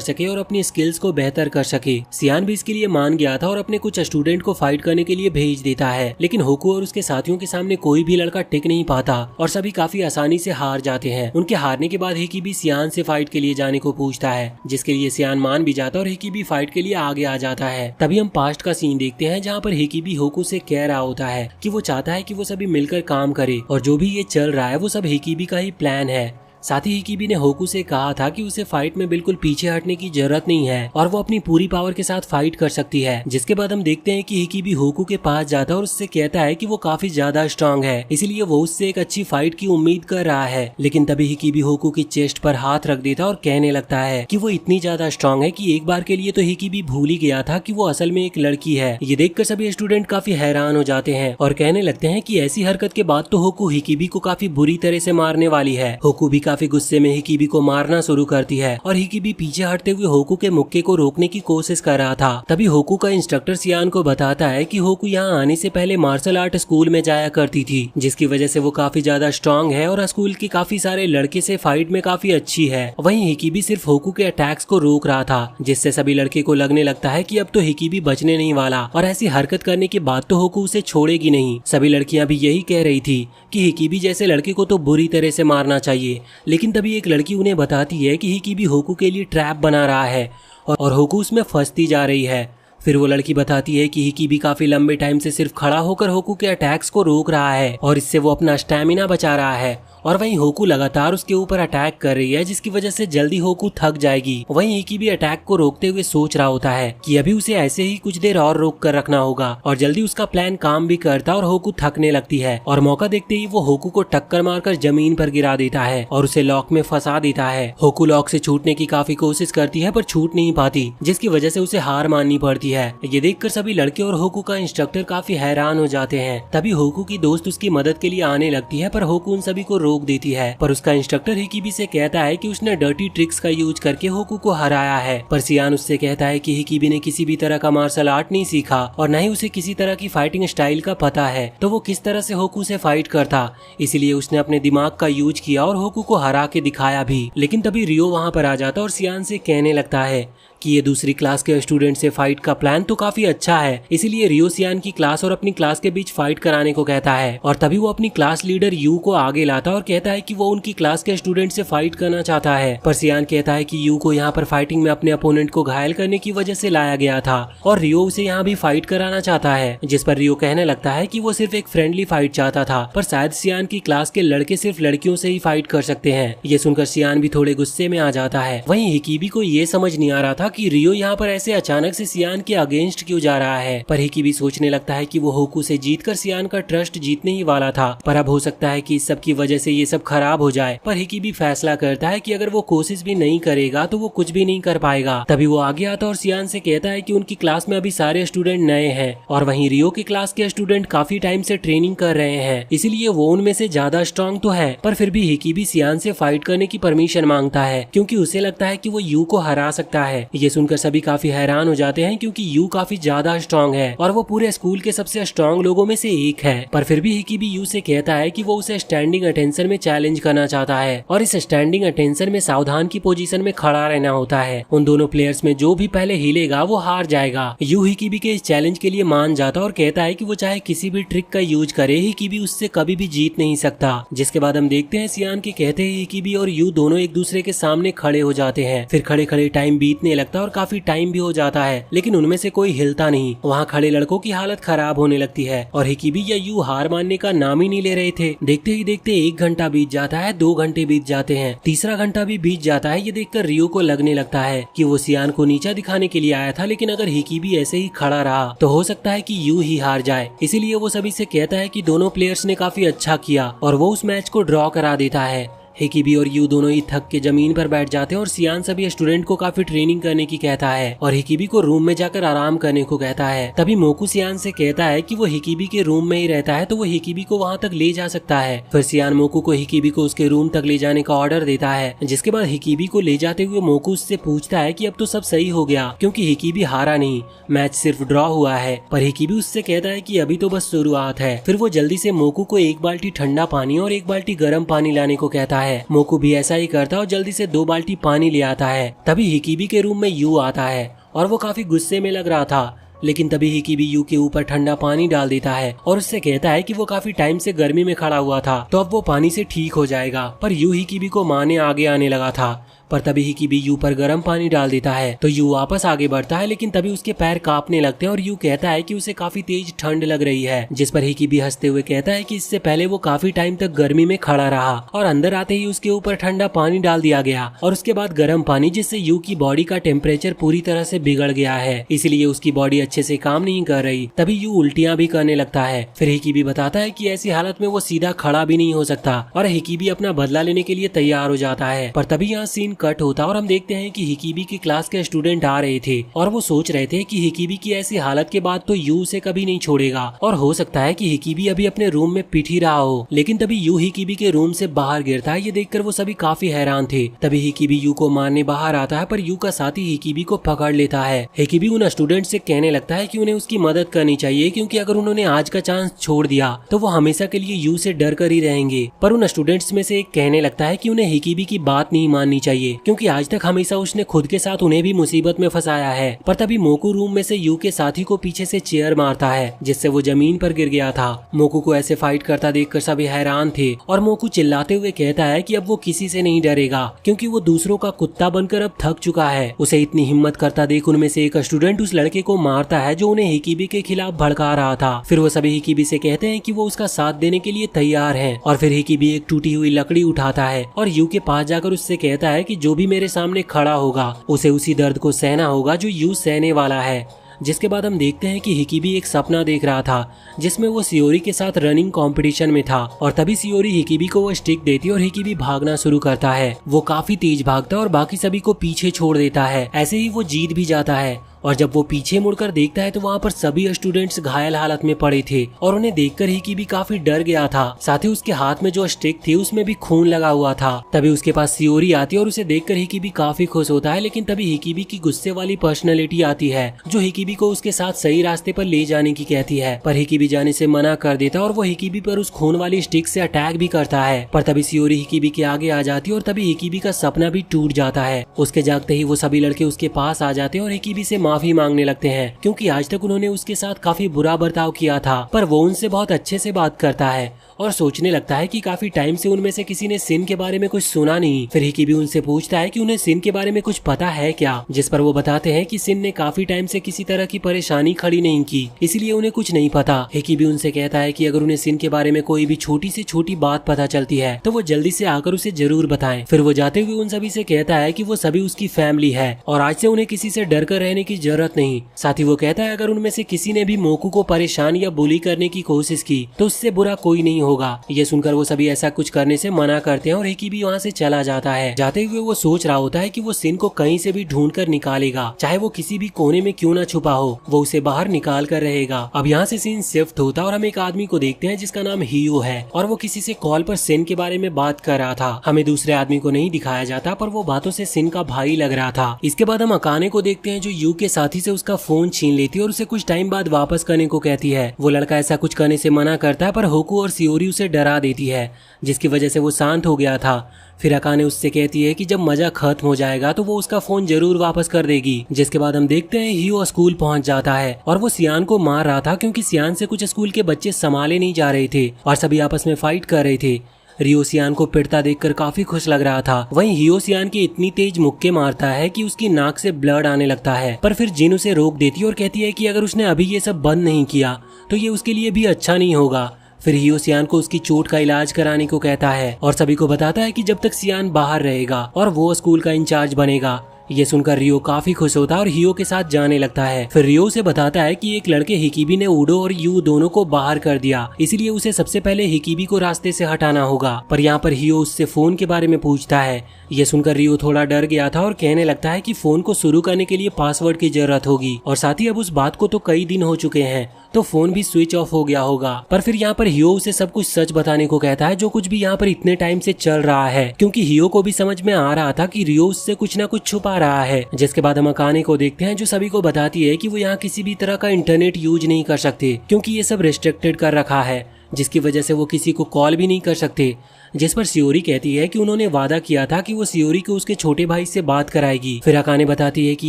सके और अपनी स्किल्स को बेहतर कर सके। सियान भी इसके लिए मान गया था और अपने कुछ स्टूडेंट को फाइट करने के लिए भेज देता है, लेकिन होकू और उसके साथियों के सामने कोई भी लड़का टिक नहीं पाता और सभी काफी आसानी से हार जाते हैं। उनके हारने के बाद हिकिबी सियान से फाइट के लिए जाने को पूछता है, जिसके लिए सियान मान भी जाता है और हिकिबी फाइट के लिए आगे आ जाता है। तभी हम पास्ट का सीन देखते हैं, जहाँ पर हिकिबी होकू से कह रहा होता है कि वो चाहता है कि वो सभी मिलकर काम करे और जो भी ये चल रहा है वो सब हिकिबी का ही प्लान है। साथ ही हिकिबी ने होकू से कहा था कि उसे फाइट में बिल्कुल पीछे हटने की जरूरत नहीं है और वो अपनी पूरी पावर के साथ फाइट कर सकती है। जिसके बाद हम देखते हैं कि हिकिबी होकू के पास जाता है और उससे कहता है कि वो काफी ज्यादा स्ट्रांग है, इसलिए वो उससे एक अच्छी फाइट की उम्मीद कर रहा है। लेकिन तभी हिकिबी होकू की चेस्ट पर हाथ रख देता और कहने लगता है कि वो इतनी ज्यादा स्ट्रांग है कि एक बार के लिए तो हिकिबी भूल ही गया था कि वो असल में एक लड़की है। ये देखकर सभी स्टूडेंट काफी हैरान हो जाते हैं और कहने लगते हैं कि ऐसी हरकत के बाद तो होकू हिकिबी को काफी बुरी तरह से मारने वाली है। होकू भी काफी गुस्से में हिकिबी को मारना शुरू करती है और हिकिबी पीछे हटते हुए होकू के मुक्के को रोकने की कोशिश कर रहा था। तभी होकू का इंस्ट्रक्टर सियान को बताता है कि होकू यहाँ आने से पहले मार्शल आर्ट स्कूल में जाया करती थी, जिसकी वजह से वो काफी ज्यादा स्ट्रांग है और स्कूल के काफी सारे लड़के से फाइट में काफी अच्छी है। वहीं हिकिबी सिर्फ होकू के अटैक्स को रोक रहा था, जिससे सभी लड़के को लगने लगता है कि अब तो हिकिबी बचने नहीं वाला और ऐसी हरकत करने के बाद तो होकू उसे छोड़ेगी नहीं। सभी लड़कियां भी यही कह रही थी कि हिकिबी जैसे लड़के को तो बुरी तरह से मारना चाहिए, लेकिन तभी एक लड़की उन्हें बताती है कि हिकिबी होकू के लिए ट्रैप बना रहा है और होकू उसमें फंसती जा रही है। फिर वो लड़की बताती है कि हिकिबी काफी लंबे टाइम से सिर्फ खड़ा होकर होकू के अटैक्स को रोक रहा है और इससे वो अपना स्टैमिना बचा रहा है और वहीं होकू लगातार उसके ऊपर अटैक कर रही है, जिसकी वजह से जल्दी होकू थक जाएगी। वहीं हिकिबी अटैक को रोकते हुए सोच रहा होता है कि अभी उसे ऐसे ही कुछ देर और रोक कर रखना होगा और जल्दी उसका प्लान काम भी करता और होकू थकने लगती है और मौका देखते ही वो होकू को टक्कर मारकर जमीन पर गिरा देता है और उसे लॉक में फंसा देता है। होकू लॉक से छूटने की काफी कोशिश करती है पर छूट नहीं पाती, जिसकी वजह से उसे हार माननी पड़ती है। ये देखकर सभी लड़के और होकू का इंस्ट्रक्टर काफी हैरान हो जाते हैं। तभी होकू की दोस्त उसकी मदद के लिए आने लगती है, पर होकू उन सभी को रोक देती है, पर उसका इंस्ट्रक्टर हिकिबी से कहता है कि उसने डर्टी ट्रिक्स का यूज करके होकू को हराया है। पर सियान उससे कहता है कि हिकिबी ने किसी भी तरह का मार्शल आर्ट नहीं सीखा और न ही उसे किसी तरह की फाइटिंग स्टाइल का पता है, तो वो किस तरह से होकू से फाइट करता। इसलिए उसने अपने दिमाग का यूज किया और होकू को हरा के दिखाया भी। लेकिन तभी रियो वहाँ पर आ जाता और सियान से कहने लगता है कि ये दूसरी क्लास के स्टूडेंट से फाइट का प्लान तो काफी अच्छा है, इसीलिए रियो सियान की क्लास और अपनी क्लास के बीच फाइट कराने को कहता है। और तभी वो अपनी क्लास लीडर यू को आगे लाता और कहता है कि वो उनकी क्लास के स्टूडेंट से फाइट करना चाहता है। पर सियान कहता है कि यू को यहाँ पर फाइटिंग में अपने अपोनेंट को घायल करने की वजह से लाया गया था और रियो उसे यहाँ भी फाइट कराना चाहता है, जिस पर रियो कहने लगता है कि वो सिर्फ एक फ्रेंडली फाइट चाहता था, पर शायद सियान की क्लास के लड़के सिर्फ लड़कियों से ही फाइट कर सकते हैं। ये सुनकर सियान भी थोड़े गुस्से में आ जाता है। वहीं हिकिबी को ये समझ नहीं आ रहा था कि रियो यहाँ पर ऐसे अचानक से सियान के अगेंस्ट क्यों जा रहा है। पर हिकिबी सोचने लगता है कि वो होकू से जीतकर सियान का ट्रस्ट जीतने ही वाला था, पर अब हो सकता है कि इस सब की वजह से ये सब खराब हो जाए। पर हिकिबी फैसला करता है कि अगर वो कोशिश भी नहीं करेगा तो वो कुछ भी नहीं कर पाएगा। तभी वो आगे आता और सियान से कहता है कि उनकी क्लास में अभी सारे स्टूडेंट नए हैं और वहीं रियो की क्लास के स्टूडेंट काफी टाइम से ट्रेनिंग कर रहे हैं, इसलिए वो उनमें से ज्यादा स्ट्रॉन्ग तो है। पर फिर भी हिकिबी सियान से फाइट करने की परमिशन मांगता है क्योंकि उसे लगता है कि वो यू को हरा सकता है। ये सुनकर सभी काफी हैरान हो जाते हैं क्योंकि यू काफी ज्यादा स्ट्रॉन्ग है और वो पूरे स्कूल के सबसे स्ट्रॉन्ग लोगों में से एक है। पर फिर भी हिकिबी यू से कहता है कि वो उसे स्टैंडिंग अटेंशन में चैलेंज करना चाहता है और इस स्टैंडिंग अटेंशन में सावधान की पोजीशन में खड़ा रहना होता है। उन दोनों प्लेयर्स में जो भी पहले हिलेगा वो हार जाएगा। यू हिकिबी के इस चैलेंज के लिए मान जाता और कहता है कि वो चाहे किसी भी ट्रिक का यूज करे, हिकिबी उससे कभी भी जीत नहीं सकता। जिसके बाद हम देखते हैं सियान के कहते ही हिकिबी और यू दोनों एक दूसरे के सामने खड़े हो जाते हैं। फिर खड़े खड़े टाइम बीतने लगता है और काफी टाइम भी हो जाता है, लेकिन उनमें से कोई हिलता नहीं। वहाँ खड़े लड़कों की हालत खराब होने लगती है और हिकिबी या यू हार मानने का नाम ही नहीं ले रहे थे। देखते ही देखते 1 घंटा बीत जाता है, 2 घंटे बीत जाते हैं, तीसरा घंटा भी बीत जाता है। ये देखकर रियो को लगने लगता है कि वो सियान को नीचा दिखाने के लिए आया था, लेकिन अगर हिकिबी ऐसे ही खड़ा रहा तो हो सकता है कि यू ही हार जाए। इसीलिए वो सभी से कहता है कि दोनों प्लेयर्स ने काफी अच्छा किया और वो उस मैच को ड्रॉ करा देता है। हिकिबी और यू दोनों ही थक के जमीन पर बैठ जाते हैं और सियान सभी स्टूडेंट को काफी ट्रेनिंग करने की कहता है और हिकिबी को रूम में जाकर आराम करने को कहता है। तभी मोकू सियान से कहता है कि वो हिकिबी के रूम में ही रहता है तो वो हिकिबी को वहाँ तक ले जा सकता है। फिर सियान मोकू को हिकिबी को उसके रूम तक ले जाने का ऑर्डर देता है, जिसके बाद हिकिबी को ले जाते हुए मोकू उससे पूछता है कि अब तो सब सही हो गया क्योंकि हिकिबी हारा नहीं, मैच सिर्फ ड्रॉ हुआ है। पर हिकिबी उससे कहता है कि अभी तो बस शुरुआत है। फिर वो जल्दी से मोकू को 1 बाल्टी ठंडा पानी और 1 बाल्टी गर्म पानी लाने को कहता है। मोकू भी ऐसा ही करता और जल्दी से 2 बाल्टी पानी ले आता है। तभी हिकिबी के रूम में यू आता है और वो काफी गुस्से में लग रहा था, लेकिन तभी हिकिबी यू के ऊपर ठंडा पानी डाल देता है और उससे कहता है कि वो काफी टाइम से गर्मी में खड़ा हुआ था तो अब वो पानी से ठीक हो जाएगा। पर यू हिकिबी को मारने आगे आने लगा था, पर तभी हिकिबी यू पर गर्म पानी डाल देता है तो यू वापस आगे बढ़ता है, लेकिन तभी उसके पैर कांपने लगते हैं और यू कहता है कि उसे काफी तेज ठंड लग रही है। जिस पर हिकिबी हंसते हुए कहता है कि इससे पहले वो काफी टाइम तक गर्मी में खड़ा रहा और अंदर आते ही उसके ऊपर ठंडा पानी डाल दिया गया और उसके बाद गर्म पानी, जिससे यू की बॉडी का टेम्परेचर पूरी तरह से बिगड़ गया है, इसलिए उसकी बॉडी अच्छे से काम नहीं कर रही। तभी यू उल्टियां भी करने लगता है। फिर हिकिबी बताता है कि ऐसी हालत में वो सीधा खड़ा भी नहीं हो सकता और हिकिबी अपना बदला लेने के लिए तैयार हो जाता है। पर तभी यहाँ सीन कट होता और हम देखते हैं कि हिकिबी की क्लास के स्टूडेंट आ रहे थे और वो सोच रहे थे कि हिकिबी की ऐसी हालत के बाद तो यू उसे कभी नहीं छोड़ेगा और हो सकता है कि हिकिबी अभी अपने रूम में पिट ही रहा हो। लेकिन तभी यू हिकिबी के रूम से बाहर गिरता है। ये देखकर वो सभी काफी हैरान थे। तभी हिकिबी यू को मारने बाहर आता है, पर यू का साथी हिकिबी को पकड़ लेता है। हिकिबी उन स्टूडेंट से कहने लगता है कि उन्हें उसकी मदद करनी चाहिए क्योंकि अगर उन्होंने आज का चांस छोड़ दिया तो वो हमेशा के लिए यू से डर कर ही रहेंगे। पर उन स्टूडेंट्स में से एक कहने लगता है कि उन्हें हिकिबी की बात नहीं माननी चाहिए क्योंकि आज तक हमेशा उसने खुद के साथ उन्हें भी मुसीबत में फंसाया है। पर तभी मोकू रूम में से यू के साथी को पीछे से चेयर मारता है, जिससे वो जमीन पर गिर गया था। मोकू को ऐसे फाइट करता देखकर सभी हैरान थे और मोकू चिल्लाते हुए कहता है कि अब वो किसी से नहीं डरेगा क्योंकि वो दूसरों का कुत्ता बनकर अब थक चुका है। उसे इतनी हिम्मत करता देख उनमें से एक स्टूडेंट उस लड़के को मारता है जो उन्हें हिकिबी के खिलाफ भड़का रहा था। फिर वो सभी हिकिबी से कहते हैं कि वो उसका साथ देने के लिए तैयार हैं और फिर हिकिबी एक टूटी हुई लकड़ी उठाता है और यू के पास जाकर उससे कहता है कि जो भी मेरे सामने खड़ा होगा उसे उसी दर्द को सहना होगा जो यू सहने वाला है। जिसके बाद हम देखते हैं कि हिकिबी एक सपना देख रहा था जिसमें वो सियोरी के साथ रनिंग कंपटीशन में था और तभी सियोरी हिकिबी को वो स्टिक देती और हिकिबी भागना शुरू करता है। वो काफी तेज भागता और बाकी सभी को पीछे छोड़ देता है। ऐसे ही वो जीत भी जाता है और जब वो पीछे मुड़कर देखता है तो वहाँ पर सभी स्टूडेंट्स घायल हालत में पड़े थे और उन्हें देखकर हिकिबी काफी डर गया था। साथ ही उसके हाथ में जो स्टिक थी उसमें भी खून लगा हुआ था। तभी उसके पास सियोरी आती है और उसे देखकर हिकिबी काफी खुश होता है, लेकिन तभी हिकिबी की गुस्से वाली पर्सनैलिटी आती है जो हिकिबी को उसके साथ सही रास्ते पर ले जाने की कहती है, पर हिकिबी जाने से मना कर देता है और वो हिकिबी पर उस खून वाली स्टिक से अटैक भी करता है। पर तभी सियोरी हिकिबी के आगे आ जाती है और तभी हिकिबी का सपना भी टूट जाता है। उसके जागते ही वो सभी लड़के उसके पास आ जाते हैं और हिकिबी से माफी मांगने लगते हैं, क्योंकि आज तक उन्होंने उसके साथ काफी बुरा बर्ताव किया था। पर वो उनसे बहुत अच्छे से बात करता है और सोचने लगता है कि काफी टाइम से उनमें से किसी ने सिन के बारे में कुछ सुना नहीं। फिर हिकिबी उनसे पूछता है कि उन्हें सिन के बारे में कुछ पता है क्या, जिस पर वो बताते हैं कि सिन ने काफी टाइम से किसी तरह की परेशानी खड़ी नहीं की, इसलिए उन्हें कुछ नहीं पता। हिकिबी उनसे कहता है कि अगर उन्हें सिन के बारे में कोई भी छोटी से छोटी बात पता चलती है तो वो जल्दी से आकर उसे जरूर बताएं। फिर वो जाते हुए उन सभी से कहता है कि वो सभी उसकी फैमिली है और आज से उन्हें किसी से डर कर रहने की जरूरत नहीं। साथ ही वो कहता है अगर उनमें से किसी ने भी मोकू को परेशान या बुली करने की कोशिश की तो उससे बुरा कोई नहीं होगा। ये सुनकर वो सभी ऐसा कुछ करने से मना करते हैं और हिकिबी वहाँ से चला जाता है। जाते हुए वो सोच रहा होता है कि वो सिन को कहीं से भी ढूंढ कर निकालेगा, चाहे वो किसी भी कोने में क्यों ना छुपा हो, वो उसे बाहर निकाल कर रहेगा। अब यहाँ से सीन शिफ्ट होता और हम एक आदमी को देखते हैं जिसका नाम हियो है और वो किसी से कॉल पर सिन के बारे में बात कर रहा था। हमें दूसरे आदमी को नहीं दिखाया जाता पर वो बातों से सिन का भाई लग रहा था। इसके बाद हम अकाने को देखते हैं जो यू के साथी से उसका फोन छीन लेती है और उसे कुछ टाइम बाद वापस करने को कहती है। वो लड़का ऐसा कुछ करने से मना करता है पर होकू और सियोरी उसे डरा देती है, जिसकी वजह से वो शांत हो गया था। फिर अकाने उससे कहती है कि जब मजा खत्म हो जाएगा तो वो उसका फोन जरूर वापस कर देगी। जिसके बाद हम देखते हैं हियो स्कूल पहुंच जाता है और वो सियान को मार रहा था क्योंकि सियान से कुछ स्कूल के बच्चे संभाले नहीं जा रहे थे और सभी आपस में फाइट कर रहे थे। रियो सियान को पिटता देखकर काफी खुश लग रहा था। वहीं हियो सियान की इतनी तेज मुक्के मारता है कि उसकी नाक से ब्लड आने लगता है, पर फिर जिन उसे रोक देती है और कहती है कि अगर उसने अभी ये सब बंद नहीं किया तो ये उसके लिए भी अच्छा नहीं होगा। फिर हियो सियान को उसकी चोट का इलाज कराने को कहता है और सभी को बताता है कि जब तक सियान बाहर रहेगा और वो स्कूल का इंचार्ज बनेगा। ये सुनकर रियो काफी खुश होता है और हियो के साथ जाने लगता है। फिर रियो से बताता है कि एक लड़के हिकिबी ने उडो और यू दोनों को बाहर कर दिया, इसलिए उसे सबसे पहले हिकिबी को रास्ते से हटाना होगा। पर यहाँ पर हियो उससे फोन के बारे में पूछता है। ये सुनकर रियो थोड़ा डर गया था और कहने लगता है कि फोन को शुरू करने के लिए पासवर्ड की जरूरत होगी और साथ ही अब उस बात को तो कई दिन हो चुके हैं तो फोन भी स्विच ऑफ हो गया होगा। पर फिर यहाँ पर हियो उसे सब कुछ सच बताने को कहता है जो कुछ भी यहाँ पर इतने टाइम से चल रहा है, क्योंकि हियो को भी समझ में आ रहा था कि रियो उससे कुछ ना कुछ छुपा रहा है। जिसके बाद हम अकाने को देखते हैं जो सभी को बताती है कि वो यहाँ किसी भी तरह का इंटरनेट यूज नहीं कर सकते क्योंकि ये सब रिस्ट्रिक्टेड कर रखा है, जिसकी वजह से वो किसी को कॉल भी नहीं कर सकते। जिस पर सियोरी कहती है कि उन्होंने वादा किया था कि वो सियोरी को उसके छोटे भाई से बात कराएगी। फिर अकाने बताती है कि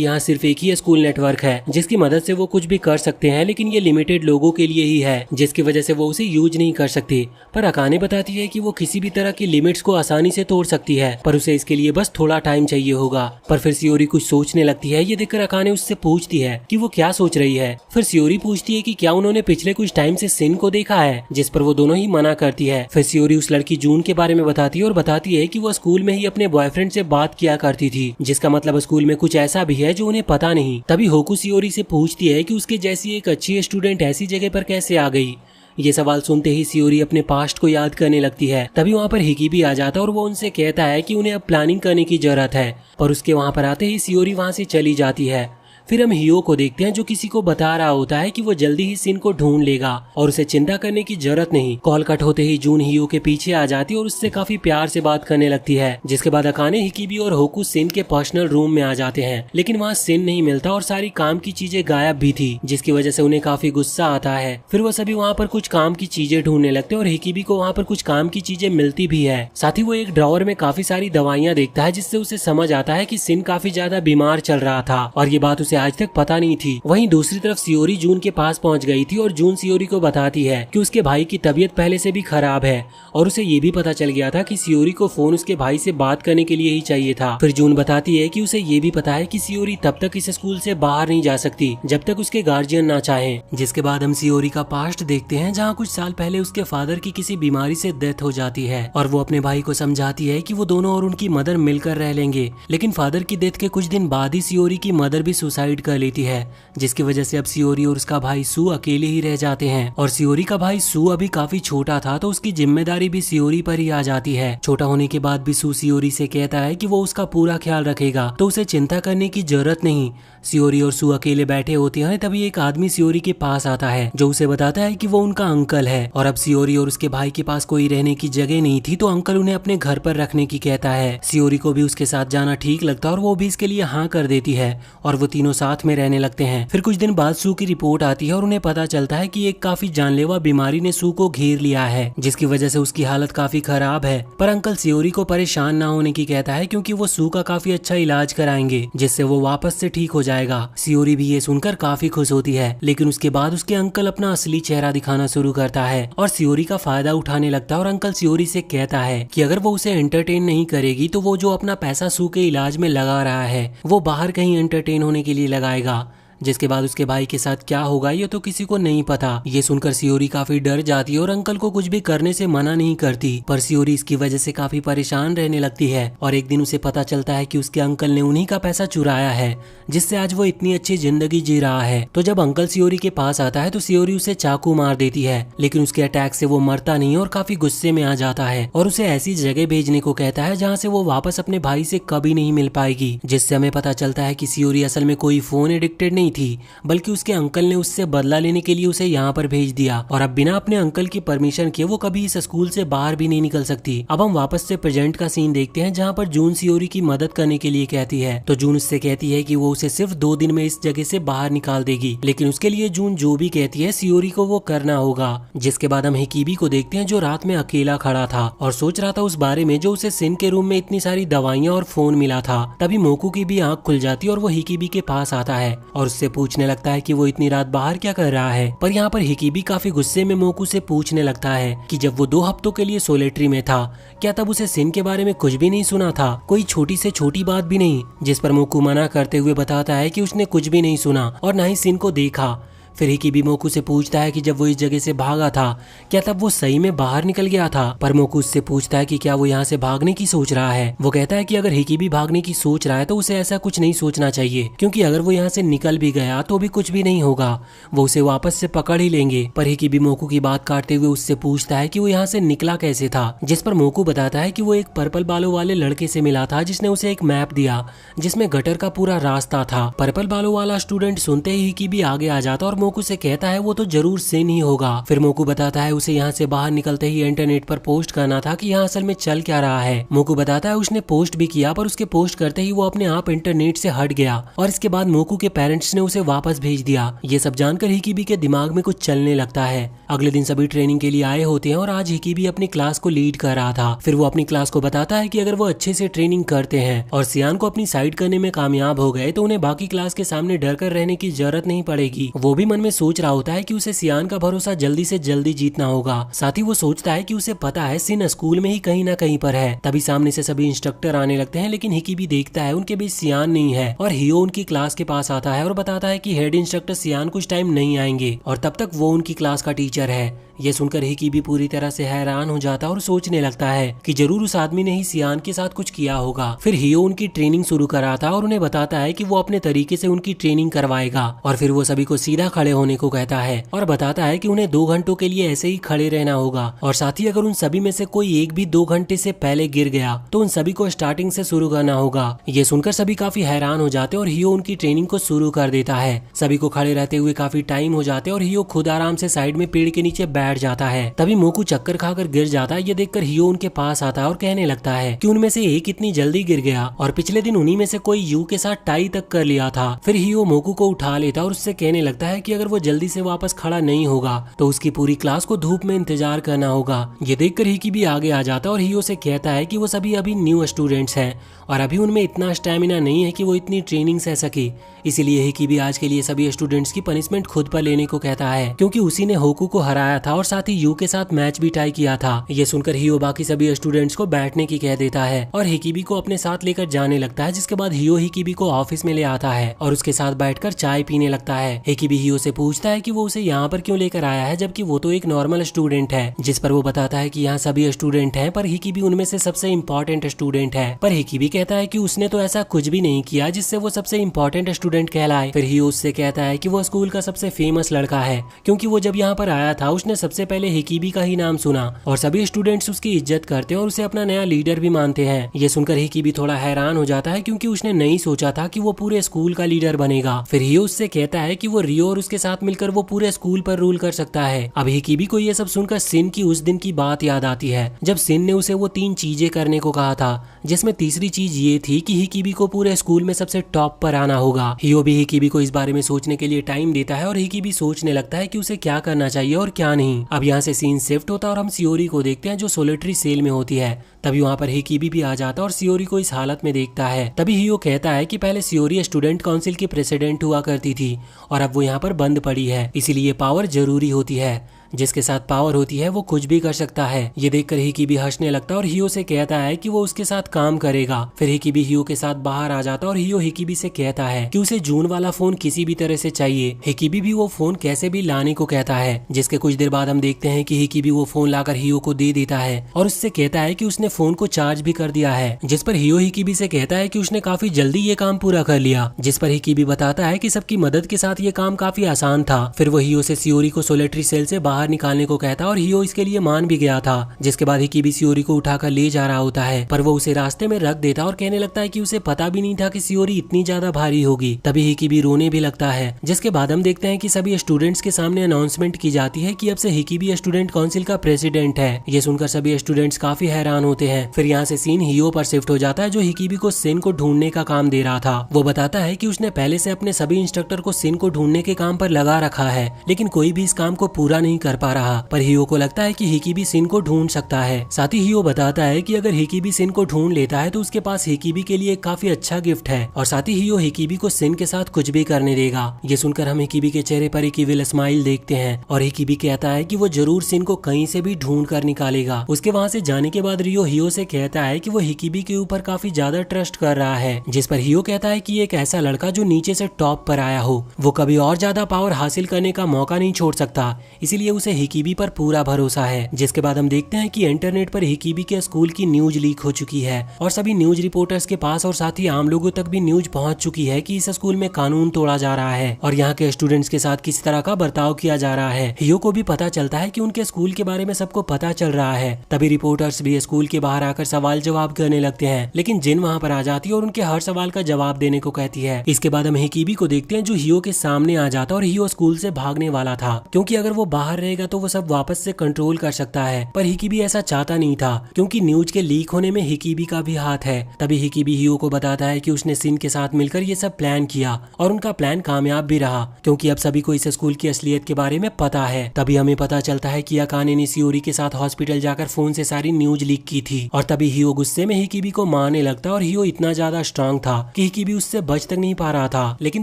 यहाँ सिर्फ एक ही स्कूल नेटवर्क है जिसकी मदद से वो कुछ भी कर सकते हैं, लेकिन ये लिमिटेड लोगों के लिए ही है, जिसकी वजह से वो उसे यूज नहीं कर सकते। पर अकाने बताती है कि वो किसी भी तरह की लिमिट्स को आसानी से तोड़ सकती है, पर उसे इसके लिए बस थोड़ा टाइम चाहिए होगा। पर फिर सियोरी कुछ सोचने लगती है। ये देखकर अकाने उससे पूछती है कि वो क्या सोच रही है। फिर सियोरी पूछती है कि क्या उन्होंने पिछले कुछ टाइम से सिन को देखा है, जिस पर वो दोनों ही मना करती है। फिर सियोरी उस लड़की जून के बारे में बताती है और बताती है कि वो स्कूल में ही अपने बॉयफ्रेंड से बात किया करती थी, जिसका मतलब स्कूल में कुछ ऐसा भी है जो उन्हें पता नहीं। तभी होकू सियोरी से पूछती है कि उसके जैसी एक अच्छी स्टूडेंट ऐसी जगह पर कैसे आ गई। ये सवाल सुनते ही सियोरी अपने पास्ट को याद करने लगती है। तभी वहाँ पर हिकिबी आ जाता है और वो उनसे कहता है कि उन्हें अब प्लानिंग करने की जरूरत है, पर उसके वहाँ पर आते ही सियोरी वहाँ से चली जाती है। फिर हम हियो को देखते हैं जो किसी को बता रहा होता है कि वो जल्दी ही सिन को ढूंढ लेगा और उसे चिंता करने की जरूरत नहीं। कॉल कट होते ही जून हियो के पीछे आ जाती है और उससे काफी प्यार से बात करने लगती है। जिसके बाद अकाने, हिकिबी और होकू सिन के पर्सनल रूम में आ जाते हैं, लेकिन वहाँ सिन नहीं मिलता और सारी काम की चीजें गायब भी थी, जिसकी वजह से उन्हें काफी गुस्सा आता है। फिर वो सभी वहाँ पर कुछ काम की चीजें ढूंढने लगते हैं और हिकिबी को वहाँ पर कुछ काम की चीजें मिलती भी है। साथ ही वो एक ड्रॉवर में काफी सारी दवाइयाँ देखता है, जिससे उसे समझ आता है कि सिन काफी ज्यादा बीमार चल रहा था और ये बात उसे आज तक पता नहीं थी। वहीं दूसरी तरफ सियोरी जून के पास पहुंच गई थी और जून सियोरी को बताती है कि उसके भाई की तबीयत पहले से भी खराब है और उसे ये भी पता चल गया था कि सियोरी को फोन उसके भाई से बात करने के लिए ही चाहिए था। फिर जून बताती है कि उसे ये भी पता है कि सियोरी तब तक इस स्कूल से बाहर नहीं जा सकती जब तक उसके गार्जियन ना चाहे। जिसके बाद हम सियोरी का पास्ट देखते हैं, जहाँ कुछ साल पहले उसके फादर की किसी बीमारी से डेथ हो जाती है और वो अपने भाई को समझाती है कि वो दोनों और उनकी मदर मिलकर रह लेंगे। लेकिन फादर की डेथ के कुछ दिन बाद ही सियोरी की मदर भी सुसाइड सुसाइड कर लेती है, जिसकी वजह से अब सियोरी और उसका भाई सू अकेले ही रह जाते हैं। और सियोरी का भाई सू अभी काफी छोटा था, तो उसकी जिम्मेदारी भी सियोरी पर ही आ जाती है। छोटा होने के बाद भी सू सियोरी से कहता है कि वो उसका पूरा ख्याल रखेगा, तो उसे चिंता करने की जरूरत नहीं। सियोरी और सू अकेले बैठे होते हैं, तभी एक आदमी सियोरी के पास आता है जो उसे बताता है कि वो उनका अंकल है। और अब सियोरी और उसके भाई के पास कोई रहने की जगह नहीं थी, तो अंकल उन्हें अपने घर पर रखने की कहता है। सियोरी को भी उसके साथ जाना ठीक लगता है और वो भी इसके लिए हाँ कर देती है और वो तीनों साथ में रहने लगते हैं। फिर कुछ दिन बाद सू की रिपोर्ट आती है और उन्हें पता चलता है कि एक काफी जानलेवा बीमारी ने सू को घेर लिया है, जिसकी वजह से उसकी हालत काफी खराब है। पर अंकल सियोरी को परेशान ना होने की कहता है, क्योंकि वो सू का काफी अच्छा इलाज कराएंगे, जिससे वो वापस से ठीक हो जाएगा। सियोरी भी ये सुनकर काफी खुश होती है, लेकिन उसके बाद उसके अंकल अपना असली चेहरा दिखाना शुरू करता है और सियोरी का फायदा उठाने लगता है। और अंकल सियोरी से कहता है कि अगर वो उसे एंटरटेन नहीं करेगी तो वो जो अपना पैसा सू के इलाज में लगा रहा है वो बाहर कहीं एंटरटेन होने के लिए लगाएगा। जिसके बाद उसके भाई के साथ क्या होगा ये तो किसी को नहीं पता। ये सुनकर सियोरी काफी डर जाती है और अंकल को कुछ भी करने से मना नहीं करती, पर सियोरी इसकी वजह से काफी परेशान रहने लगती है। और एक दिन उसे पता चलता है कि उसके अंकल ने उन्हीं का पैसा चुराया है, जिससे आज वो इतनी अच्छी जिंदगी जी रहा है। तो जब अंकल सियोरी के पास आता है तो सियोरी उसे चाकू मार देती है, लेकिन उसके अटैक से वो मरता नहीं और काफी गुस्से में आ जाता है और उसे ऐसी जगह भेजने को कहता है जहाँ से वो वापस अपने भाई से कभी नहीं मिल पाएगी। जिससे हमें पता चलता है कि सियोरी असल में कोई फोन एडिक्टेड नहीं थी, बल्कि उसके अंकल ने उससे बदला लेने के लिए उसे यहाँ पर भेज दिया और अब बिना अपने अंकल की परमिशन के वो कभी इस स्कूल से बाहर भी नहीं निकल सकती। अब हम वापस से प्रेजेंट का सीन देखते हैं, जहाँ पर जून सियोरी की मदद करने के लिए कहती है। तो जून उससे कहती है कि वो उसे सिर्फ 2 दिन में इस जगह से बाहर निकाल देगी, लेकिन उसके लिए जून जो भी कहती है सियोरी को वो करना होगा। जिसके बाद हम हिकीबी को देखते हैं, जो रात में अकेला खड़ा था और सोच रहा था उस बारे में जो उसे सिन के रूम में इतनी सारी दवाइयाँ और फोन मिला था। तभी मोकू की भी आंख खुल जाती है और वो हिकीबी के पास आता है और उससे पूछने लगता है कि वो इतनी रात बाहर क्या कर रहा है। पर यहाँ पर हिकीबी काफी गुस्से में मोकू से पूछने लगता है कि जब वो 2 हफ्तों के लिए सोलेट्री में था, क्या तब उसे सिन के बारे में कुछ भी नहीं सुना था, कोई छोटी से छोटी बात भी नहीं। जिस पर मोकू मना करते हुए बताता है कि उसने कुछ भी नहीं सुना और न ही सिन को देखा। फिर हिकीबी मोकू से पूछता है कि जब वो इस जगह से भागा था, क्या तब वो सही में बाहर निकल गया था। पर मोकू उससे पूछता है कि क्या वो यहाँ से भागने की सोच रहा है। वो कहता है कि अगर हिकीबी भागने की सोच रहा है तो उसे ऐसा कुछ नहीं सोचना चाहिए, क्योंकि अगर वो यहाँ से निकल भी गया तो भी कुछ भी नहीं होगा, वो उसे वापस से पकड़ ही लेंगे। पर हिकीबी मोकू की बात काटते हुए उससे पूछता है कि वो यहाँ से निकला कैसे था। जिस पर मोकू बताता है कि वो एक पर्पल बालों वाले लड़के से मिला था, जिसने उसे एक मैप दिया जिसमें गटर का पूरा रास्ता था। पर्पल बालों वाला स्टूडेंट सुनते ही हिकीबी आगे आ जाता और मोकू से कहता है वो तो जरूर सिन ही होगा। फिर मोकू बताता है उसे यहाँ से बाहर निकलते ही इंटरनेट पर पोस्ट करना था कि यहाँ असल में चल क्या रहा है। मोकू बताता है उसने पोस्ट भी किया, पर उसके पोस्ट करते ही वो अपने आप इंटरनेट से हट गया और इसके बाद मोकू के पेरेंट्स ने उसे वापस भेज दिया। ये सब जानकर हिकीबी के दिमाग में कुछ चलने लगता है। अगले दिन सभी ट्रेनिंग के लिए आए होते हैं और आज हिकीबी अपनी क्लास को लीड कर रहा था। फिर वो अपनी क्लास को बताता है कि अगर वो अच्छे से ट्रेनिंग करते हैं और सियान को अपनी साइड करने में कामयाब हो गए तो उन्हें बाकी क्लास के सामने डर कर रहने की जरूरत नहीं पड़ेगी। वो भी मन में सोच रहा होता है कि उसे सियान का भरोसा जल्दी से जल्दी जीतना होगा। साथ ही वो सोचता है कि उसे पता है सिन स्कूल में ही कहीं ना कहीं पर है। तभी सामने से सभी इंस्ट्रक्टर आने लगते हैं, लेकिन हिकीबी देखता है उनके बीच सियान नहीं है और हियो उनकी क्लास के पास आता है और बताता है कि हेड इंस्ट्रक्टर सियान कुछ टाइम नहीं आएंगे और तब तक वो उनकी क्लास का टीचर है। ये सुनकर हिकीबी पूरी तरह से हैरान हो जाता है और सोचने लगता है कि जरूर उस आदमी ने ही सियान के साथ कुछ किया होगा। फिर हियो उनकी ट्रेनिंग शुरू कराता और उन्हें बताता है कि वो अपने तरीके से उनकी ट्रेनिंग करवाएगा और फिर वो सभी को सीधा खड़े होने को कहता है और बताता है कि उन्हें 2 घंटों के लिए ऐसे ही खड़े रहना होगा और साथ ही अगर उन सभी में से कोई एक भी 2 घंटे से पहले गिर गया तो उन सभी को स्टार्टिंग से शुरू करना होगा। ये सुनकर सभी काफी हैरान हो जाते और हियो उनकी ट्रेनिंग को शुरू कर देता है। सभी को खड़े रहते हुए काफी टाइम हो जाते और हियो खुद आराम से साइड में पेड़ के नीचे बैठ जाता है। तभी मोकू चक्कर खाकर गिर जाता है। ये देखकर हियो उनके पास आता है और कहने लगता है कि उनमें से एक इतनी जल्दी गिर गया और पिछले दिन उन्हीं में से कोई यू के साथ टाई तक कर लिया था। फिर हियो मोकू को उठा लेता और उससे कहने लगता है कि अगर वो जल्दी से वापस खड़ा नहीं होगा तो उसकी पूरी क्लास को धूप में इंतजार करना होगा। ये देखकर हिकीबी आगे आ जाता और हियो से कहता है कि वो सभी अभी न्यू स्टूडेंट्स हैं और अभी उनमें इतना स्टैमिना नहीं है कि वो इतनी ट्रेनिंग सह सके। इसीलिए हिकीबी आज के लिए सभी स्टूडेंट्स की पनिशमेंट खुद पर लेने को कहता है, क्योंकि उसी ने होकू को हराया था था और साथ ही यू के साथ मैच भी टाई किया था। ये सुनकर हियो बाकी सभी स्टूडेंट्स को बैठने की कह देता है और हिकिबी को अपने साथ लेकर जाने लगता है, जिसके बाद हियो हिकिबी को ऑफिस में ले आता है और उसके साथ बैठकर चाय पीने लगता है। हिकिबी हियो से पूछता है कि वो उसे यहाँ पर क्यों लेकर आया है, जबकि वो तो एक नॉर्मल स्टूडेंट है। जिस पर वो बताता है कि यहाँ सभी स्टूडेंट हैं पर हिकिबी उनमें से सबसे इम्पोर्टेंट स्टूडेंट है। पर हिकिबी कहता है कि उसने तो ऐसा कुछ भी नहीं किया जिससे वो सबसे इम्पोर्टेंट स्टूडेंट कहलाए। फिर हियो उससे कहता है कि वो स्कूल का सबसे फेमस लड़का है, क्योंकि वो जब यहाँ पर आया था उसने सबसे पहले हिकिबी का ही नाम सुना और सभी स्टूडेंट्स उसकी इज्जत करते हैं और उसे अपना नया लीडर भी मानते हैं। ये सुनकर हिकिबी थोड़ा हैरान हो जाता है, क्योंकि उसने नहीं सोचा था कि वो पूरे स्कूल का लीडर बनेगा। फिर हियो उससे कहता है कि वो रियो और उसके साथ मिलकर वो पूरे स्कूल पर रूल कर सकता है। अब हिकिबी को ये सब सुनकर सिन की उस दिन की बात याद आती है जब सिन ने उसे वो 3 चीजें करने को कहा था, जिसमें तीसरी चीज ये थी कि हिकिबी को पूरे स्कूल में सबसे टॉप पर आना होगा। हियो भी हिकिबी को इस बारे में सोचने के लिए टाइम देता है और हिकिबी सोचने लगता है कि उसे क्या करना चाहिए और क्या नहीं। अब यहाँ से सीन शिफ्ट होता है और हम सियोरी को देखते हैं जो सोलिटरी सेल में होती है। तभी वहाँ पर हिकिबी भी आ जाता है और सियोरी को इस हालत में देखता है। तभी हियो कहता है कि पहले सियोरी स्टूडेंट काउंसिल की प्रेसिडेंट हुआ करती थी और अब वो यहाँ पर बंद पड़ी है, इसीलिए पावर जरूरी होती है। जिसके साथ पावर होती है वो कुछ भी कर सकता है। ये देखकर हिकिबी हंसने लगता है और हियो से कहता है कि वो उसके साथ काम करेगा। फिर हिकिबी हियो के साथ बाहर आ जाता है और हियो हिकिबी से कहता है कि उसे जून वाला फोन किसी भी तरह से चाहिए। हिकिबी भी वो फोन कैसे भी लाने को कहता है, जिसके कुछ देर बाद हम देखते हैं कि हिकिबी वो फोन लाकर हियो को दे देता है और उससे कहता है कि उसने फोन को चार्ज भी कर दिया है। जिस पर हियो हिकिबी से कहता है कि उसने काफी जल्दी ये काम पूरा कर लिया, जिस पर हिकिबी बताता है कि सबकी मदद के साथ ये काम काफी आसान था। फिर वो हियो से सियोरी को सोलिटरी सेल से बाहर निकालने को कहता है और हियो इसके लिए मान भी गया था। जिसके बाद हिकिबी सियोरी को उठाकर ले जा रहा होता है, पर वो उसे रास्ते में रख देता और कहने लगता है कि उसे पता भी नहीं था कि सियोरी इतनी ज्यादा भारी होगी। तभी हिकिबी रोने भी लगता है। जिसके बाद हम देखते हैं कि सभी स्टूडेंट्स के सामने अनाउंसमेंट की जाती है कि अब से हिकिबी स्टूडेंट काउंसिल का प्रेसिडेंट है। ये सुनकर सभी स्टूडेंट्स काफी हैरान होते हैं। फिर यहाँ से सीन हियो पर शिफ्ट हो जाता है जो हिकिबी को सिन को ढूंढने का काम दे रहा था। वो बताता है कि उसने पहले से अपने सभी इंस्ट्रक्टर को सिन को ढूंढने के काम पर लगा रखा है, लेकिन कोई भी इस काम को पूरा नहीं कर पा रहा। पर हियो को लगता है कि हिकिबी सिन को ढूंढ सकता है। साथ ही हियो बताता है कि अगर हिकिबी सिन को ढूंढ लेता है तो उसके पास हिकिबी के लिए काफी अच्छा गिफ्ट है और साथ ही हियो हिकिबी को सिन के साथ कुछ भी करने देगा। ये सुनकर हम हिकिबी के चेहरे पर एक इविल स्माइल देखते हैं और हिकिबी कहता है कि वो जरूर सिन को कहीं से भी ढूंढ कर निकालेगा। उसके वहाँ से जाने के बाद रियो हियो से कहता है कि वो हिकिबी के ऊपर काफी ज्यादा ट्रस्ट कर रहा है, जिस पर हियो कहता है कि एक ऐसा लड़का जो नीचे से टॉप पर आया हो वो कभी और ज्यादा पावर हासिल करने का मौका नहीं छोड़ सकता, इसीलिए उसे हिकिबी पर पूरा भरोसा है। जिसके बाद हम देखते हैं कि इंटरनेट पर हिकिबी के स्कूल की न्यूज लीक हो चुकी है और सभी न्यूज रिपोर्टर्स के पास और साथ ही आम लोगों तक भी न्यूज पहुंच चुकी है कि इस स्कूल में कानून तोड़ा जा रहा है और यहाँ के स्टूडेंट्स के साथ किसी तरह का बर्ताव किया जा रहा है। हियो को भी पता चलता है कि उनके स्कूल के बारे में सबको पता चल रहा है। तभी रिपोर्टर्स भी स्कूल के बाहर आकर सवाल जवाब करने लगते हैं, लेकिन जिन वहाँ पर आ जाती है और उनके हर सवाल का जवाब देने को कहती है। इसके बाद हम हिकिबी को देखते हैं जो हियो के सामने आ जाता है और हियो स्कूल से भागने वाला था, क्योंकि अगर वो बाहर रहेगा तो वो सब वापस से कंट्रोल कर सकता है। पर हिकिबी ऐसा चाहता नहीं था, क्योंकि न्यूज के लीक होने में हिकिबी का भी हाथ है। तभी हिकिबी हियो को बताता है कि उसने सिन के साथ मिलकर ये सब प्लान किया और उनका प्लान कामयाब भी रहा, क्योंकि अब सभी को इस स्कूल की असलियत के बारे में पता है। तभी हमें पता चलता है कि अकाने ने सियोरी के साथ हॉस्पिटल जाकर फोन से सारी न्यूज लीक की थी और तभी हियो गुस्से में हिकिबी को मारने लगता है और हियो इतना ज्यादा स्ट्रांग था कि हिकिबी उससे बच तक नहीं पा रहा था। लेकिन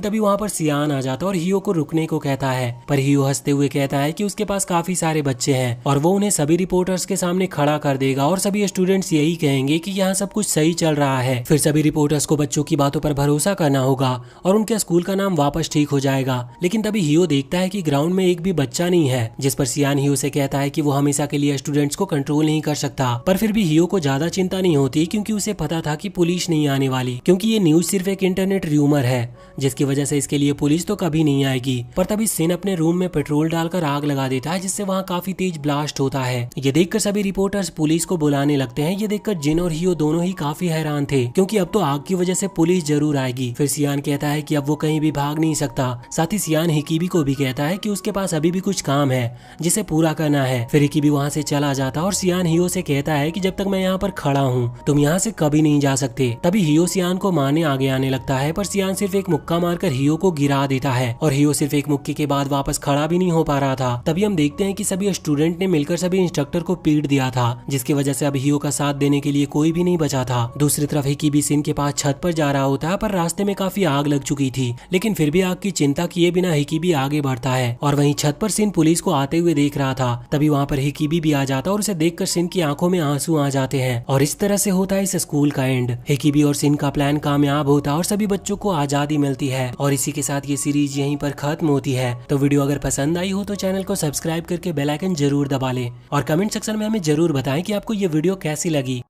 तभी वहाँ पर सियान आ जाता और हियो को रुकने को कहता है, पर हियो हंसते हुए कहता है कि उसके पास काफी सारे बच्चे हैं और वो उन्हें सभी रिपोर्टर्स के सामने खड़ा कर देगा और सभी स्टूडेंट्स यही कहेंगे कि यहाँ सब कुछ सही चल रहा है। फिर सभी रिपोर्टर्स को बच्चों की बातों पर भरोसा करना होगा और उनके स्कूल का नाम वापस ठीक हो जाएगा। लेकिन तभी हियो देखता है कि ग्राउंड में एक भी बच्चा नहीं है, जिस पर सियान हियो से कहता है कि वो हमेशा के लिए स्टूडेंट्स को कंट्रोल नहीं कर सकता। पर फिर भी हियो को ज्यादा चिंता नहीं होती, क्योंकि उसे पता था कि पुलिस नहीं आने वाली, क्योंकि ये न्यूज सिर्फ एक इंटरनेट र्यूमर है जिसकी वजह से इसके लिए पुलिस तो कभी नहीं आएगी। पर तभी सिन अपने रूम में पेट्रोल डालकर आग लगा देता है, जिससे वहाँ काफी तेज ब्लास्ट होता है। ये देखकर सभी रिपोर्टर्स पुलिस को बुलाने लगते हैं। ये देखकर जिन और हियो दोनों ही काफी हैरान थे, क्योंकि अब तो आग की वजह से पुलिस जरूर आएगी। फिर सियान कहता है कि अब वो कहीं भी भाग नहीं सकता। साथ ही सियान हिकिबी को भी कहता है कि उसके पास अभी भी कुछ काम है जिसे पूरा करना है। फिर हिकिबी वहाँ से चला जाता और सियान हियो से कहता है कि जब तक मैं यहाँ पर खड़ा हूँ तुम यहाँ से कभी नहीं जा सकते। तभी हियो सियान को मारने आगे आने लगता है, पर सियान सिर्फ एक मुक्का मारकर हियो को गिरा देता है और हियो सिर्फ एक मुक्के के बाद वापस खड़ा भी नहीं हो पा रहा था। तभी हम हम देखते हैं कि सभी स्टूडेंट ने मिलकर सभी इंस्ट्रक्टर को पीट दिया था, जिसकी वजह से अब हियो का साथ देने के लिए कोई भी नहीं बचा था। दूसरी तरफ हिकिबी सिन के पास छत पर जा रहा होता है, पर रास्ते में काफी आग लग चुकी थी, लेकिन फिर भी आग की चिंता किए बिना हिकिबी आगे बढ़ता है। और वहीं छत पर सिन पुलिस को आते हुए देख रहा था, तभी वहाँ पर हिकिबी भी आ जाता और उसे देखकर सिन की आंखों में आंसू आ जाते हैं। और इस तरह से होता है इस स्कूल का एंड। हिकिबी और सिन का प्लान कामयाब होता और सभी बच्चों को आजादी मिलती है। और इसी के साथ ये सीरीज यहीं पर खत्म होती है। तो वीडियो अगर पसंद आई हो तो चैनल को सब्सक्राइब करके बेल आइकन जरूर दबा लें और कमेंट सेक्शन में हमें जरूर बताएं कि आपको ये वीडियो कैसी लगी।